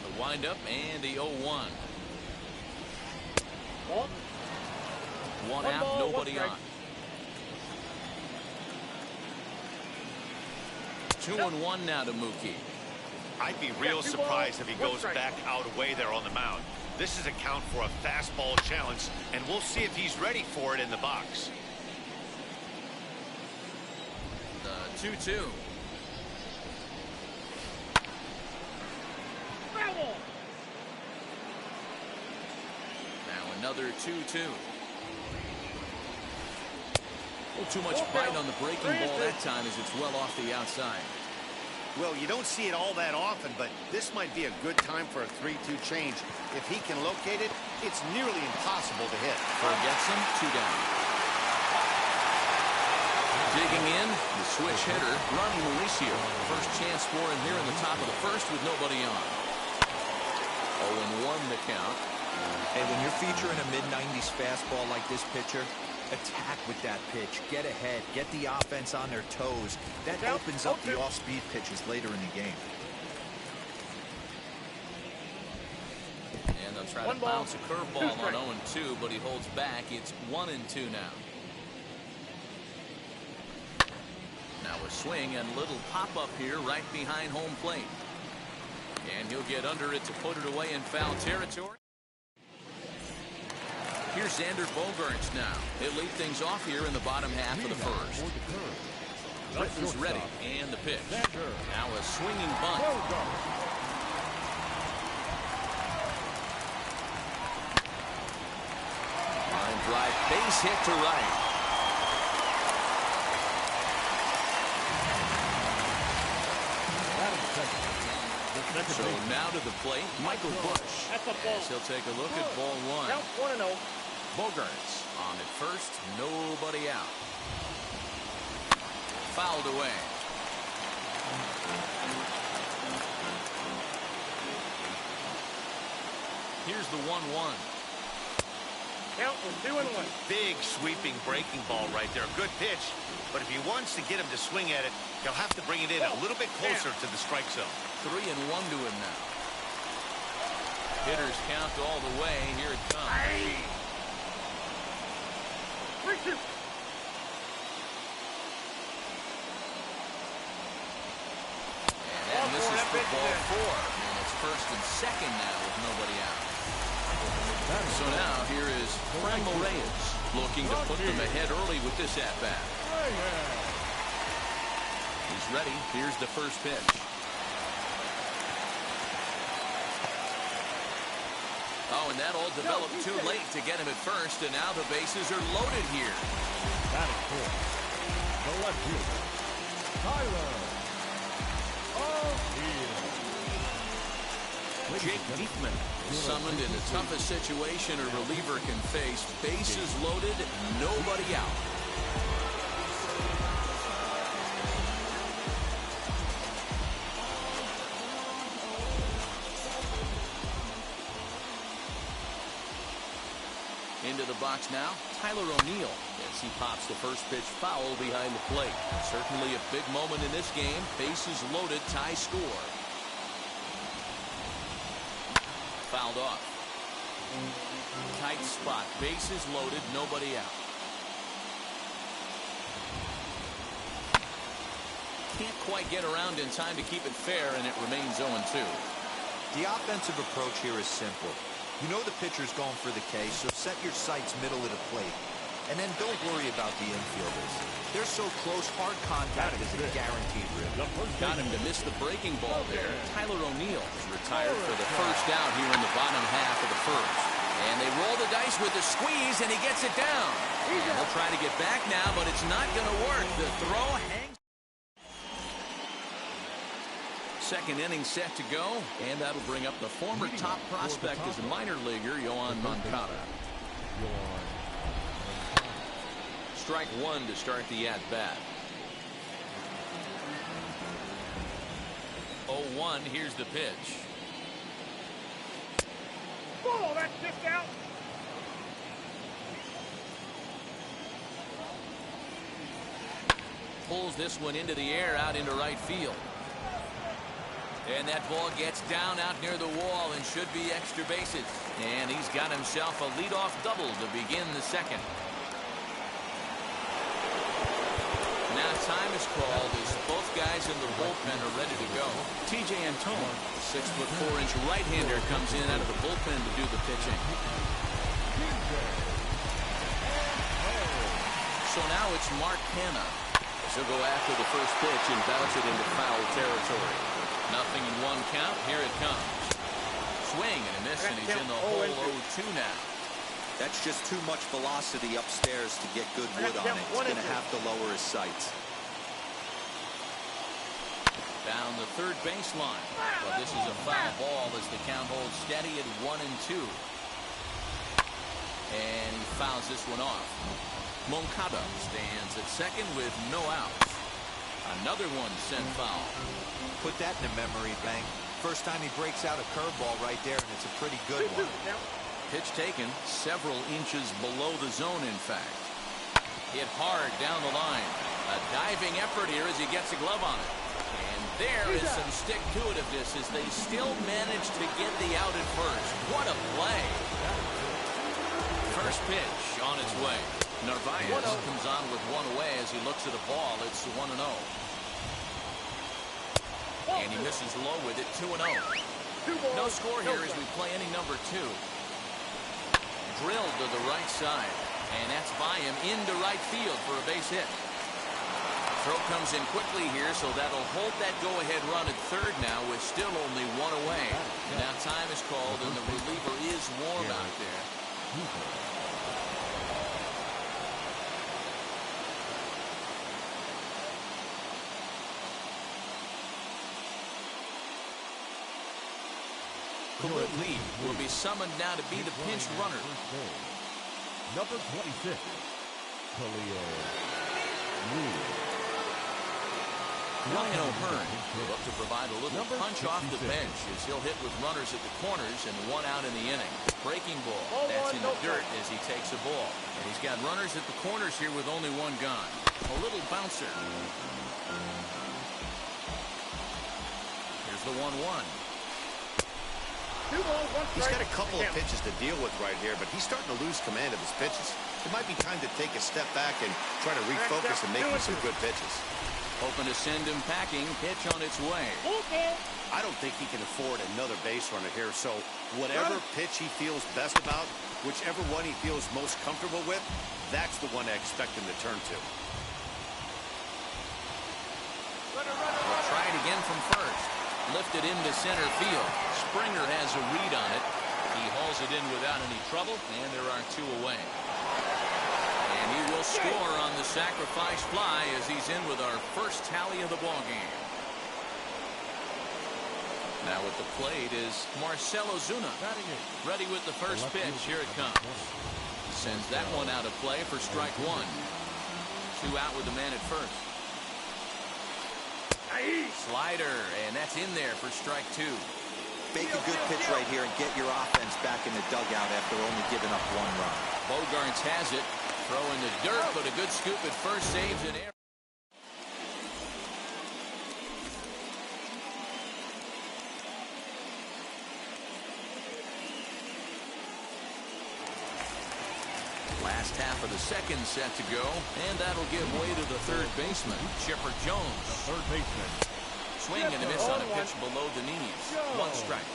The windup and the 0-1. One out, nobody on. 2-1 now to Mookie. I'd be real surprised if he goes back out away there on the mound. This is a count for a fastball challenge, and we'll see if he's ready for it in the box. The 2-2. Now another 2-2. Too much bite on the breaking ball that time as it's well off the outside. Well, you don't see it all that often, but this might be a good time for a 3-2 change. If he can locate it, it's nearly impossible to hit. Forgets him, 2 down. Digging in, the switch hitter, Ronnie Mauricio. First chance for him here in the top of the first with nobody on. 0-1 the count. Hey, when you're featuring a mid-90s fastball like this pitcher, attack with that pitch, get ahead, get the offense on their toes. That opens up the off-speed pitches later in the game. And they'll try to bounce a curveball on 0-2, but he holds back. It's 1-2 now. Now a swing and little pop-up here right behind home plate. And he'll get under it to put it away in foul territory. Here's Xander Bogaerts now. He'll lead things off here in the bottom half of the first. Britton's ready, and the pitch. Now a swinging bunt. Line drive, base hit to right. So now to the plate, Michael Busch. As he'll take a look at ball 1. Bogaerts on at first, nobody out. Fouled away. Here's the 1-1. Count was 2-1. Big sweeping breaking ball right there. Good pitch. But if he wants to get him to swing at it, he'll have to bring it in a little bit closer to the strike zone. 3-1 to him now. Hitters count all the way. Here it comes. And that misses for ball 4. And it's first and second now with nobody out. So now here is Franmil Reyes looking to put them ahead early with this at-bat. He's ready. Here's the first pitch. Oh, and that all developed too late to get him at first, and now the bases are loaded here. Batting for the left fielder, Tyler O'Neill. Jake Diekman summoned in the toughest situation a reliever can face. Bases loaded, nobody out. Into the box now, Tyler O'Neill, as he pops the first pitch foul behind the plate. Certainly a big moment in this game. Bases loaded, tie score. Fouled off. Tight spot, bases loaded, nobody out. Can't quite get around in time to keep it fair, and it remains 0-2. The offensive approach here is simple. You know the pitcher's going for the K, so set your sights middle of the plate. And then don't worry about the infielders. They're so close, hard contact is a guaranteed rip. Got him to miss the breaking ball there. Tyler O'Neill is retired for the first out here in the bottom half of the first. And they roll the dice with the squeeze, and he gets it down. And he'll try to get back now, but it's not going to work. The throw hangs. Second inning set to go, and that'll bring up the former top prospect as a minor leaguer, Yoan Moncada. Strike one to start the at-bat. 0-1, here's the pitch. Oh, that's just out. Pulls this one into the air out into right field. And that ball gets down out near the wall and should be extra bases. And he's got himself a leadoff double to begin the second. Now time is called as both guys in the bullpen are ready to go. TJ Antone, the 6'4" right-hander, comes in out of the bullpen to do the pitching. So now it's Mark Hanna. He'll go after the first pitch and bounce it into foul territory. Nothing in one count. Here it comes. Swing and a miss, and he's in the hole 0-2 now. That's just too much velocity upstairs to get good wood on it. He's going to have to lower his sights. Down the third baseline. But this is a foul ball as the count holds steady at 1-2. And he fouls this one off. Moncada stands at second with no outs. Another one sent foul. Put that in the memory bank. First time he breaks out a curveball right there, and it's a pretty good one. Pitch taken several inches below the zone, in fact. Hit hard down the line. A diving effort here as he gets a glove on it. And there is some stick-to-itiveness as they still manage to get the out at first. What a play. First pitch on its way. Narvaez comes on with one away as he looks at a ball. It's 1-0. And he misses low with it, 2-0. No score here as we play inning number 2. Drilled to the right side. And that's by him into right field for a base hit. Throw comes in quickly here, so that'll hold that go-ahead run at third now with still only one away. Now time is called, and the reliever is warm out there. Khalil Lee will be summoned now to be the pinch runner. Number 26, Khalil Lee. Ryan O'Hearn will look to provide a little punch off the bench as he'll hit with runners at the corners and one out in the inning. Breaking ball. That's in the dirt as he takes a ball. And he's got runners at the corners here with only one gone. A little bouncer. Here's the 1-1. He's got a couple of pitches to deal with right here, but he's starting to lose command of his pitches. It might be time to take a step back and try to refocus and make some good pitches. Hoping to send him packing. Pitch on its way. I don't think he can afford another base runner here, so whatever pitch he feels best about, whichever one he feels most comfortable with, that's the one I expect him to turn to. We'll try it again from first. Lifted into center field. Springer has a read on it. He hauls it in without any trouble, and there are 2 away. And he will score on the sacrifice fly as he's in with our first tally of the ballgame. Now at the plate is Marcell Ozuna. Ready with the first pitch. Here it comes. Sends that one out of play for strike 1. 2 out with the man at first. Slider, and that's in there for strike 2. Make a good pitch right here and get your offense back in the dugout after only giving up 1 run. Bogarts has it. Throw in the dirt, but a good scoop at first, saves an error. Last half of the second set to go, and that'll give way to the third baseman, Chipper Jones. Third baseman. Swing and a miss on a pitch below the knees. 1 strike.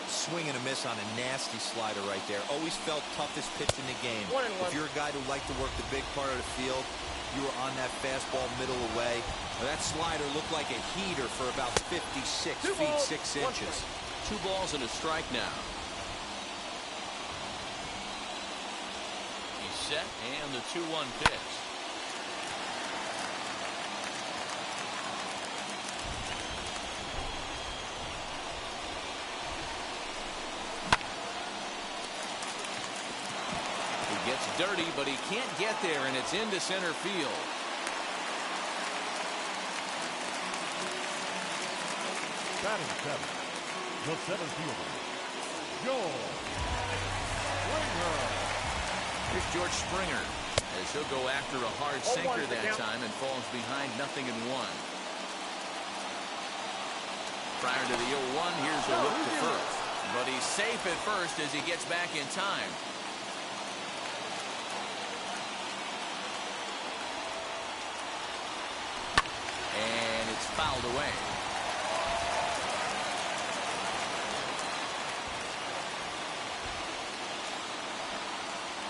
Swing and a miss on a nasty slider right there. Always felt toughest pitch in the game. If you're a guy who liked to work the big part of the field, you were on that fastball middle away. That slider looked like a heater for about 56 feet 6 inches. 2 balls and a strike now. He's set, and the 2-1 pitch. Gets dirty, but he can't get there, and it's into center field. Batting 7. The center fielder, George Springer. Here's George Springer, as he'll go after a hard sinker that time and falls behind 0-1. Prior to the 0-1, here's a look to first. But he's safe at first as he gets back in time. And it's fouled away.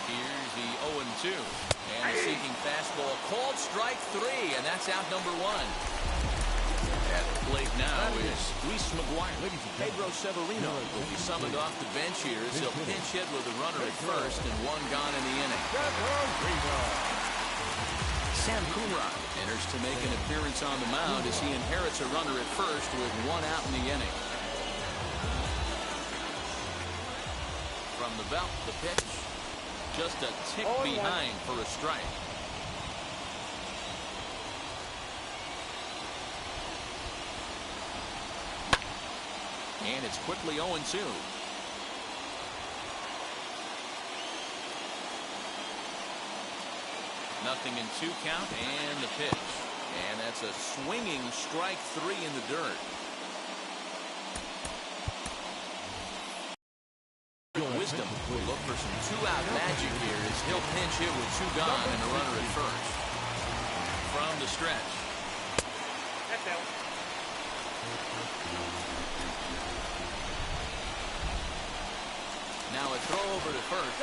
Here's the 0-2. And the seeking fastball called strike 3, and that's out number 1. At the plate now is Luis McGuire. Pedro Severino will be summoned off the bench here as he'll pinch hit with a runner at first and 1 gone in the inning. Sam Coonrod enters to make an appearance on the mound as he inherits a runner at first with 1 out in the inning. From the belt, the pitch. Just a tick behind for a strike. And it's quickly 0-2. Nothing in 2 count, and the pitch. And that's a swinging strike 3 in the dirt. Wisdom will look for some 2-out magic here as he'll pinch hit with 2 gone and a runner at first. From the stretch. That's out. Now a throw over to first.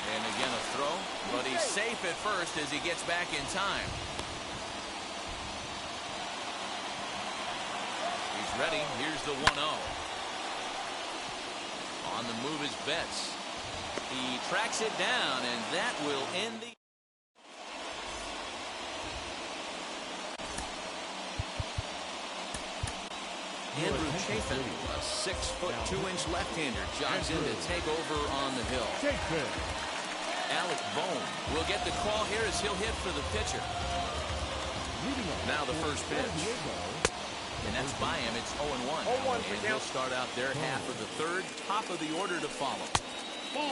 And again a throw, but he's safe at first as he gets back in time. He's ready. Here's the 1-0. On the move is Betts. He tracks it down, and that will end the... Andrew Chafin, a 6'2" left-hander, jogs in to take over on the hill. Alec Bohm will get the call here as he'll hit for the pitcher. Now the first pitch. And that's by him. It's 0-1. And he'll start out their half of the third. Top of the order to follow.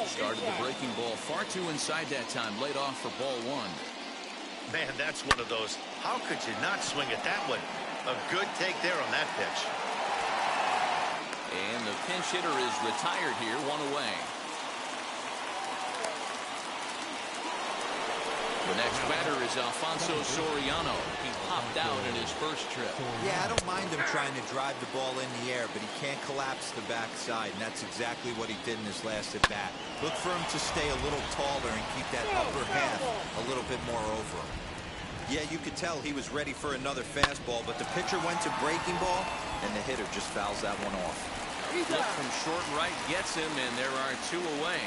Started the breaking ball far too inside that time. Laid off for ball 1. Man, that's one of those. How could you not swing at that one? A good take there on that pitch. And the pinch hitter is retired here, 1 away. The next batter is Alfonso Soriano. He popped out in his his first trip. Yeah, I don't mind him trying to drive the ball in the air, but he can't collapse the backside, and that's exactly what he did in his last at-bat. Look for him to stay a little taller and keep that upper half a little bit more over him. Yeah, you could tell he was ready for another fastball, but the pitcher went to breaking ball, and the hitter just fouls that one off. Look from short right gets him, and there are 2 away.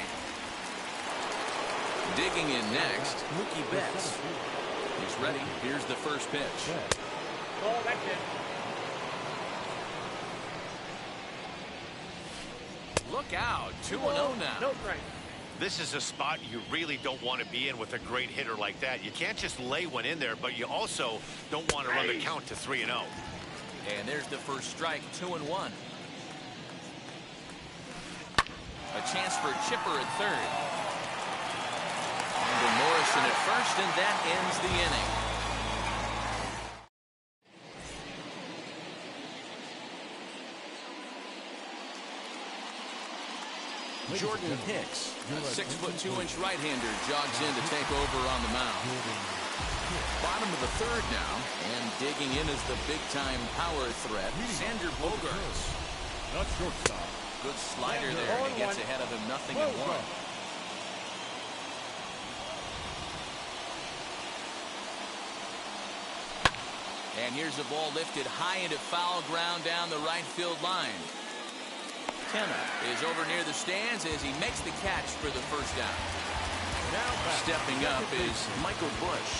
Digging in next, Mookie Betts. He's ready. Here's the first pitch. Oh, that's it. Look out. 2-0 now. No strike. This is a spot you really don't want to be in with a great hitter like that. You can't just lay one in there, but you also don't want to run the count to 3-0. And there's the first strike, 2-1. A chance for Chipper at third. And Morrison at first, and that ends the inning. Jordan Hicks, a 6'2" right-hander, jogs in to take over on the mound. Bottom of the third now, and digging in is the big-time power threat, Xander Bogaerts. Not shortstop. Good slider there, and he gets ahead of him, 0-1. And here's a ball lifted high into foul ground down the right field line. Kenna is over near the stands as he makes the catch for the first down. Stepping up is Michael Bush,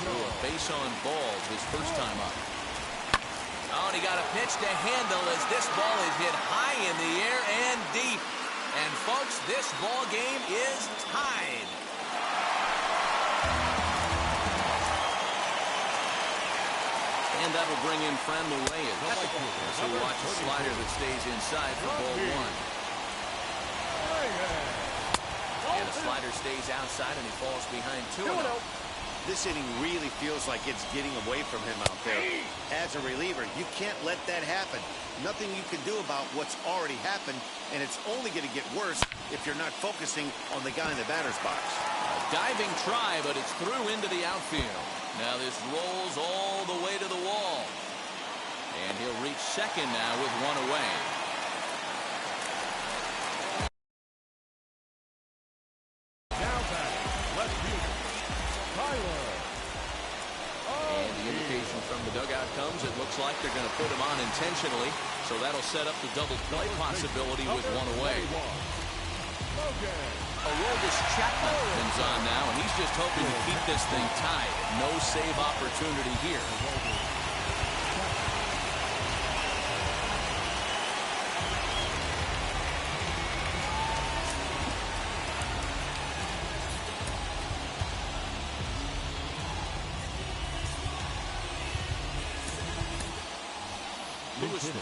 threw a base on balls his first time up. Oh, and he got a pitch to handle as this ball is hit high in the air and deep. And folks, this ball game is tied. And that'll bring in Fran Reyes, who watch a slider that stays inside for ball 1. And the slider stays outside, and he falls behind 2-0. This inning really feels like it's getting away from him out there. As a reliever, you can't let that happen. Nothing you can do about what's already happened, and it's only going to get worse if you're not focusing on the guy in the batter's box. A diving try, but it's through into the outfield. Now this rolls all the way to the wall. And he'll reach second now with 1 away. And the indication from the dugout comes, it looks like they're going to put him on intentionally. So that'll set up the double play possibility with 1 away. Aroldis Chapman comes on now, and he's just hoping to keep this thing tied. No save opportunity here.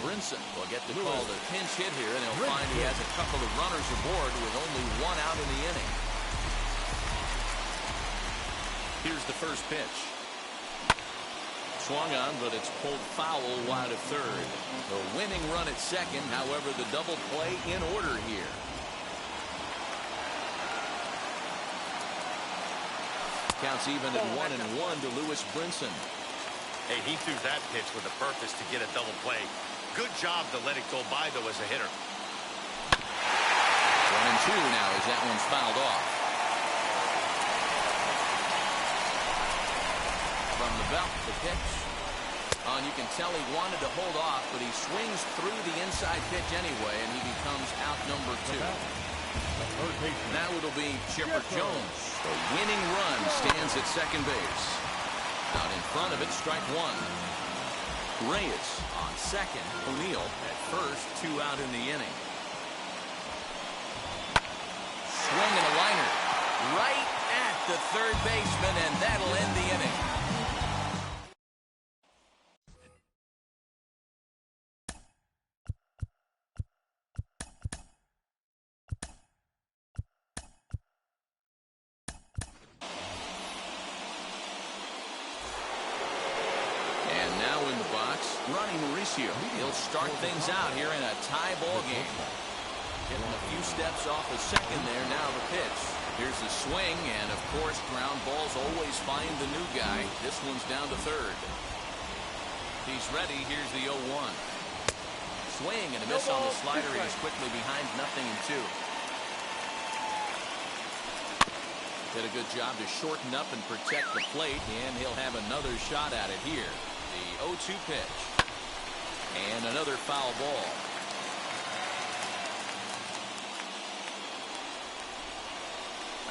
Brinson will get the call to pinch hit here, and he'll find he has a couple of runners aboard with only 1 out in the inning. Here's the first pitch. Swung on, but it's pulled foul wide of third. The winning run at second, however, the double play in order here. Counts even at 1-1 to Lewis Brinson. Hey, he threw that pitch with a purpose to get a double play. Good job to let it go by, though, as a hitter. 1-2 now as that one's fouled off. From the belt, the pitch. And you can tell he wanted to hold off, but he swings through the inside pitch anyway, and he becomes out number 2. Now it'll be Chipper Jones. The winning run stands at second base. Out in front of it, strike 1. Reyes on second. O'Neill at first. 2 out in the inning. Swing and a liner right at the third baseman, and that'll end the inning. He'll start things out here in a tie ball game. Getting a few steps off of second there. Now the pitch. Here's the swing, and of course ground balls always find the new guy. This one's down to third. He's ready. Here's the 0-1. Swing and a miss on the slider. He's quickly behind 0-2. Did a good job to shorten up and protect the plate, and he'll have another shot at it here. The 0-2 pitch. And another foul ball.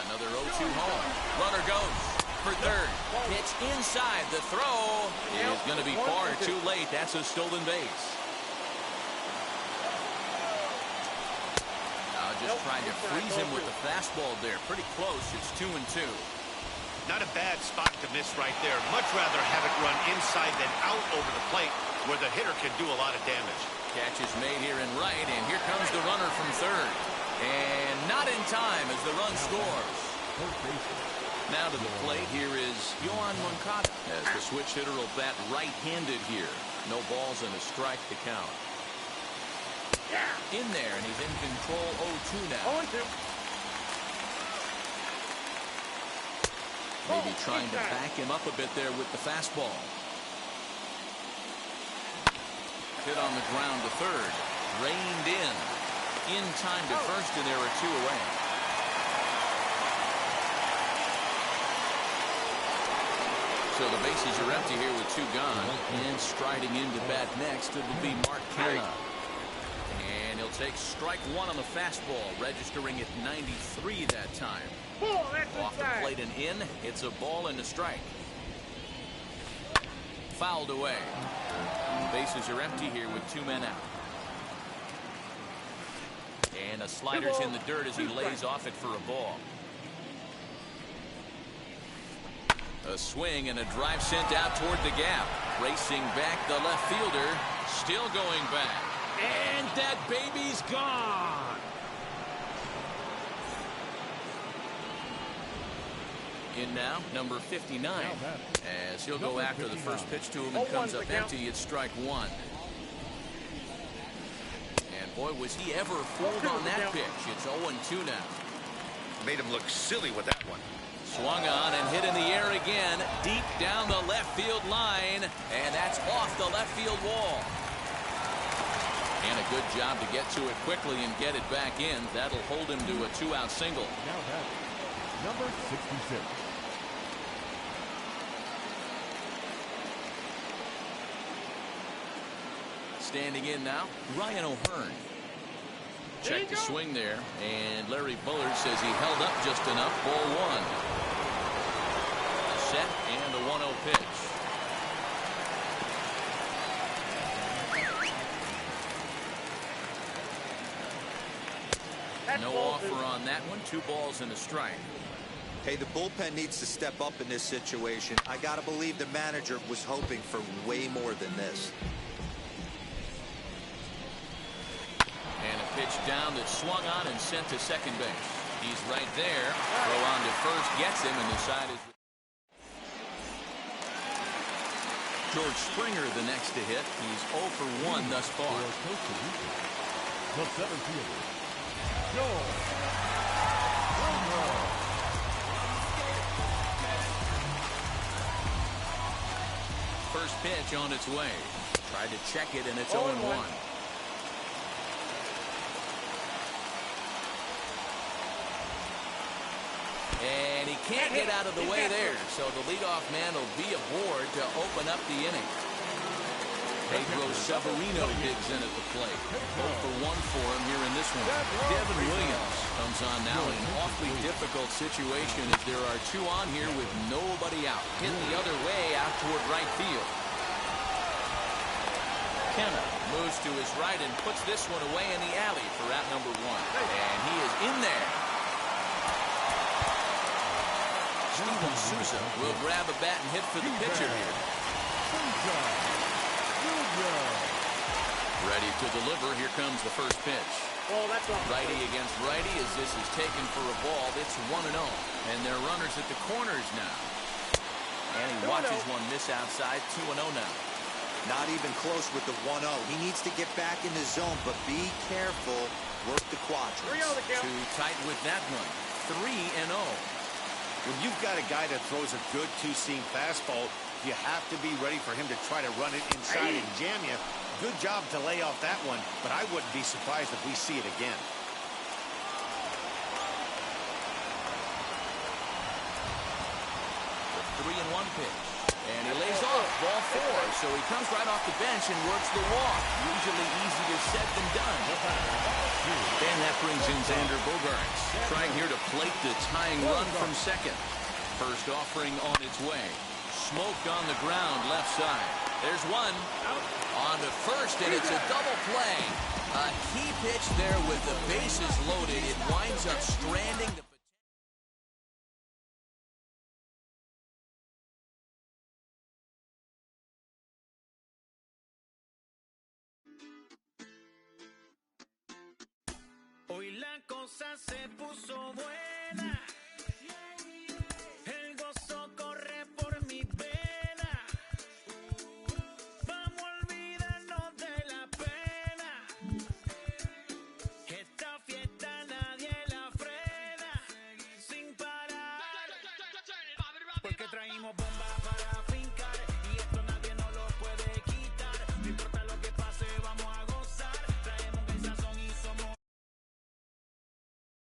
Another 0-2 home. Runner goes for third. Pitch inside. The throw is going to be far too late. That's a stolen base. Just trying to freeze him with the fastball there. Pretty close. It's 2-2. Not a bad spot to miss right there. Much rather have it run inside than out over the plate where the hitter can do a lot of damage. Catch is made here in right, and here comes the runner from third. And not in time as the run scores. Now to the plate, here is Yohan Moncada as the switch hitter will bat right-handed here. No balls and a strike to count. In there, and he's in control. 0-2 now. 0-2. Maybe trying to back him up a bit there with the fastball. Hit on the ground to third. Reined in. In time to first, and there are 2 away. So the bases are empty here with 2 gone. And striding in to bat next, it will be Mark Canha. And he'll take strike 1 on the fastball, registering at 93 that time. Off the plate and in, it's a ball and a strike. Fouled away. Bases are empty here with 2 men out. And a slider's in the dirt as he lays off it for a ball. A swing and a drive sent out toward the gap. Racing back the left fielder. Still going back. And that baby's gone. In now, number 59. As he'll go after the first pitch to him and comes up empty. It's strike 1. And boy, was he ever fooled on that pitch. It's 0-2 now. Made him look silly with that one. Swung on and hit in the air again, deep down the left field line, and that's off the left field wall. And a good job to get to it quickly and get it back in. That'll hold him to a 2-out single. Now batting, number 66. Standing in now, Ryan O'Hearn. Check the swing there, and Larry Bullard says he held up just enough. Ball 1. Set and a 1-0 pitch. No offer on that one. 2 balls and a strike. Hey, the bullpen needs to step up in this situation. I gotta believe the manager was hoping for way more than this. And a pitch down that swung on and sent to second base. He's right there. Throw on to first, gets him, and the side is. George Springer the next to hit. He's 0 for 1 thus far. The 7th fielder, George. First pitch on its way. Tried to check it, and it's 0-1. And he can't get out of the way there, so the leadoff man will be aboard to open up the inning. Pedro Severino digs in at the plate. 0 for 1 for him here in this one. Devin Williams comes on now in an awfully difficult situation as there are 2 on here with nobody out. Hit the other way out toward right field. Canha moves to his right and puts this one away in the alley for out number 1. And he is in there. Steven Souza will grab a bat and hit for the pitcher here. Ready to deliver. Here comes the first pitch. Righty against righty as this is taken for a ball. It's 1-0. And they're runners at the corners now. And he watches one miss outside. 2-0 now. Not even close with the 1-0. He needs to get back in the zone, but be careful. Work the quadrants. Too tight with that one. 3-0. When you've got a guy that throws a good 2-seam fastball, You have to be ready for him to try to run it inside and jam you. Good job to lay off that one, but I wouldn't be surprised if we see it again. The 3-1 pitch. And he lays off ball 4, so he comes right off the bench and works the walk. Usually easier said than done. And that brings in Xander Bogaerts, trying here to plate the tying run from second. First offering on its way. Smoke on the ground left side. There's one. On to first, and it's a double play. A key pitch there with the bases loaded. It winds up stranding the... Hoy la cosa se puso buena.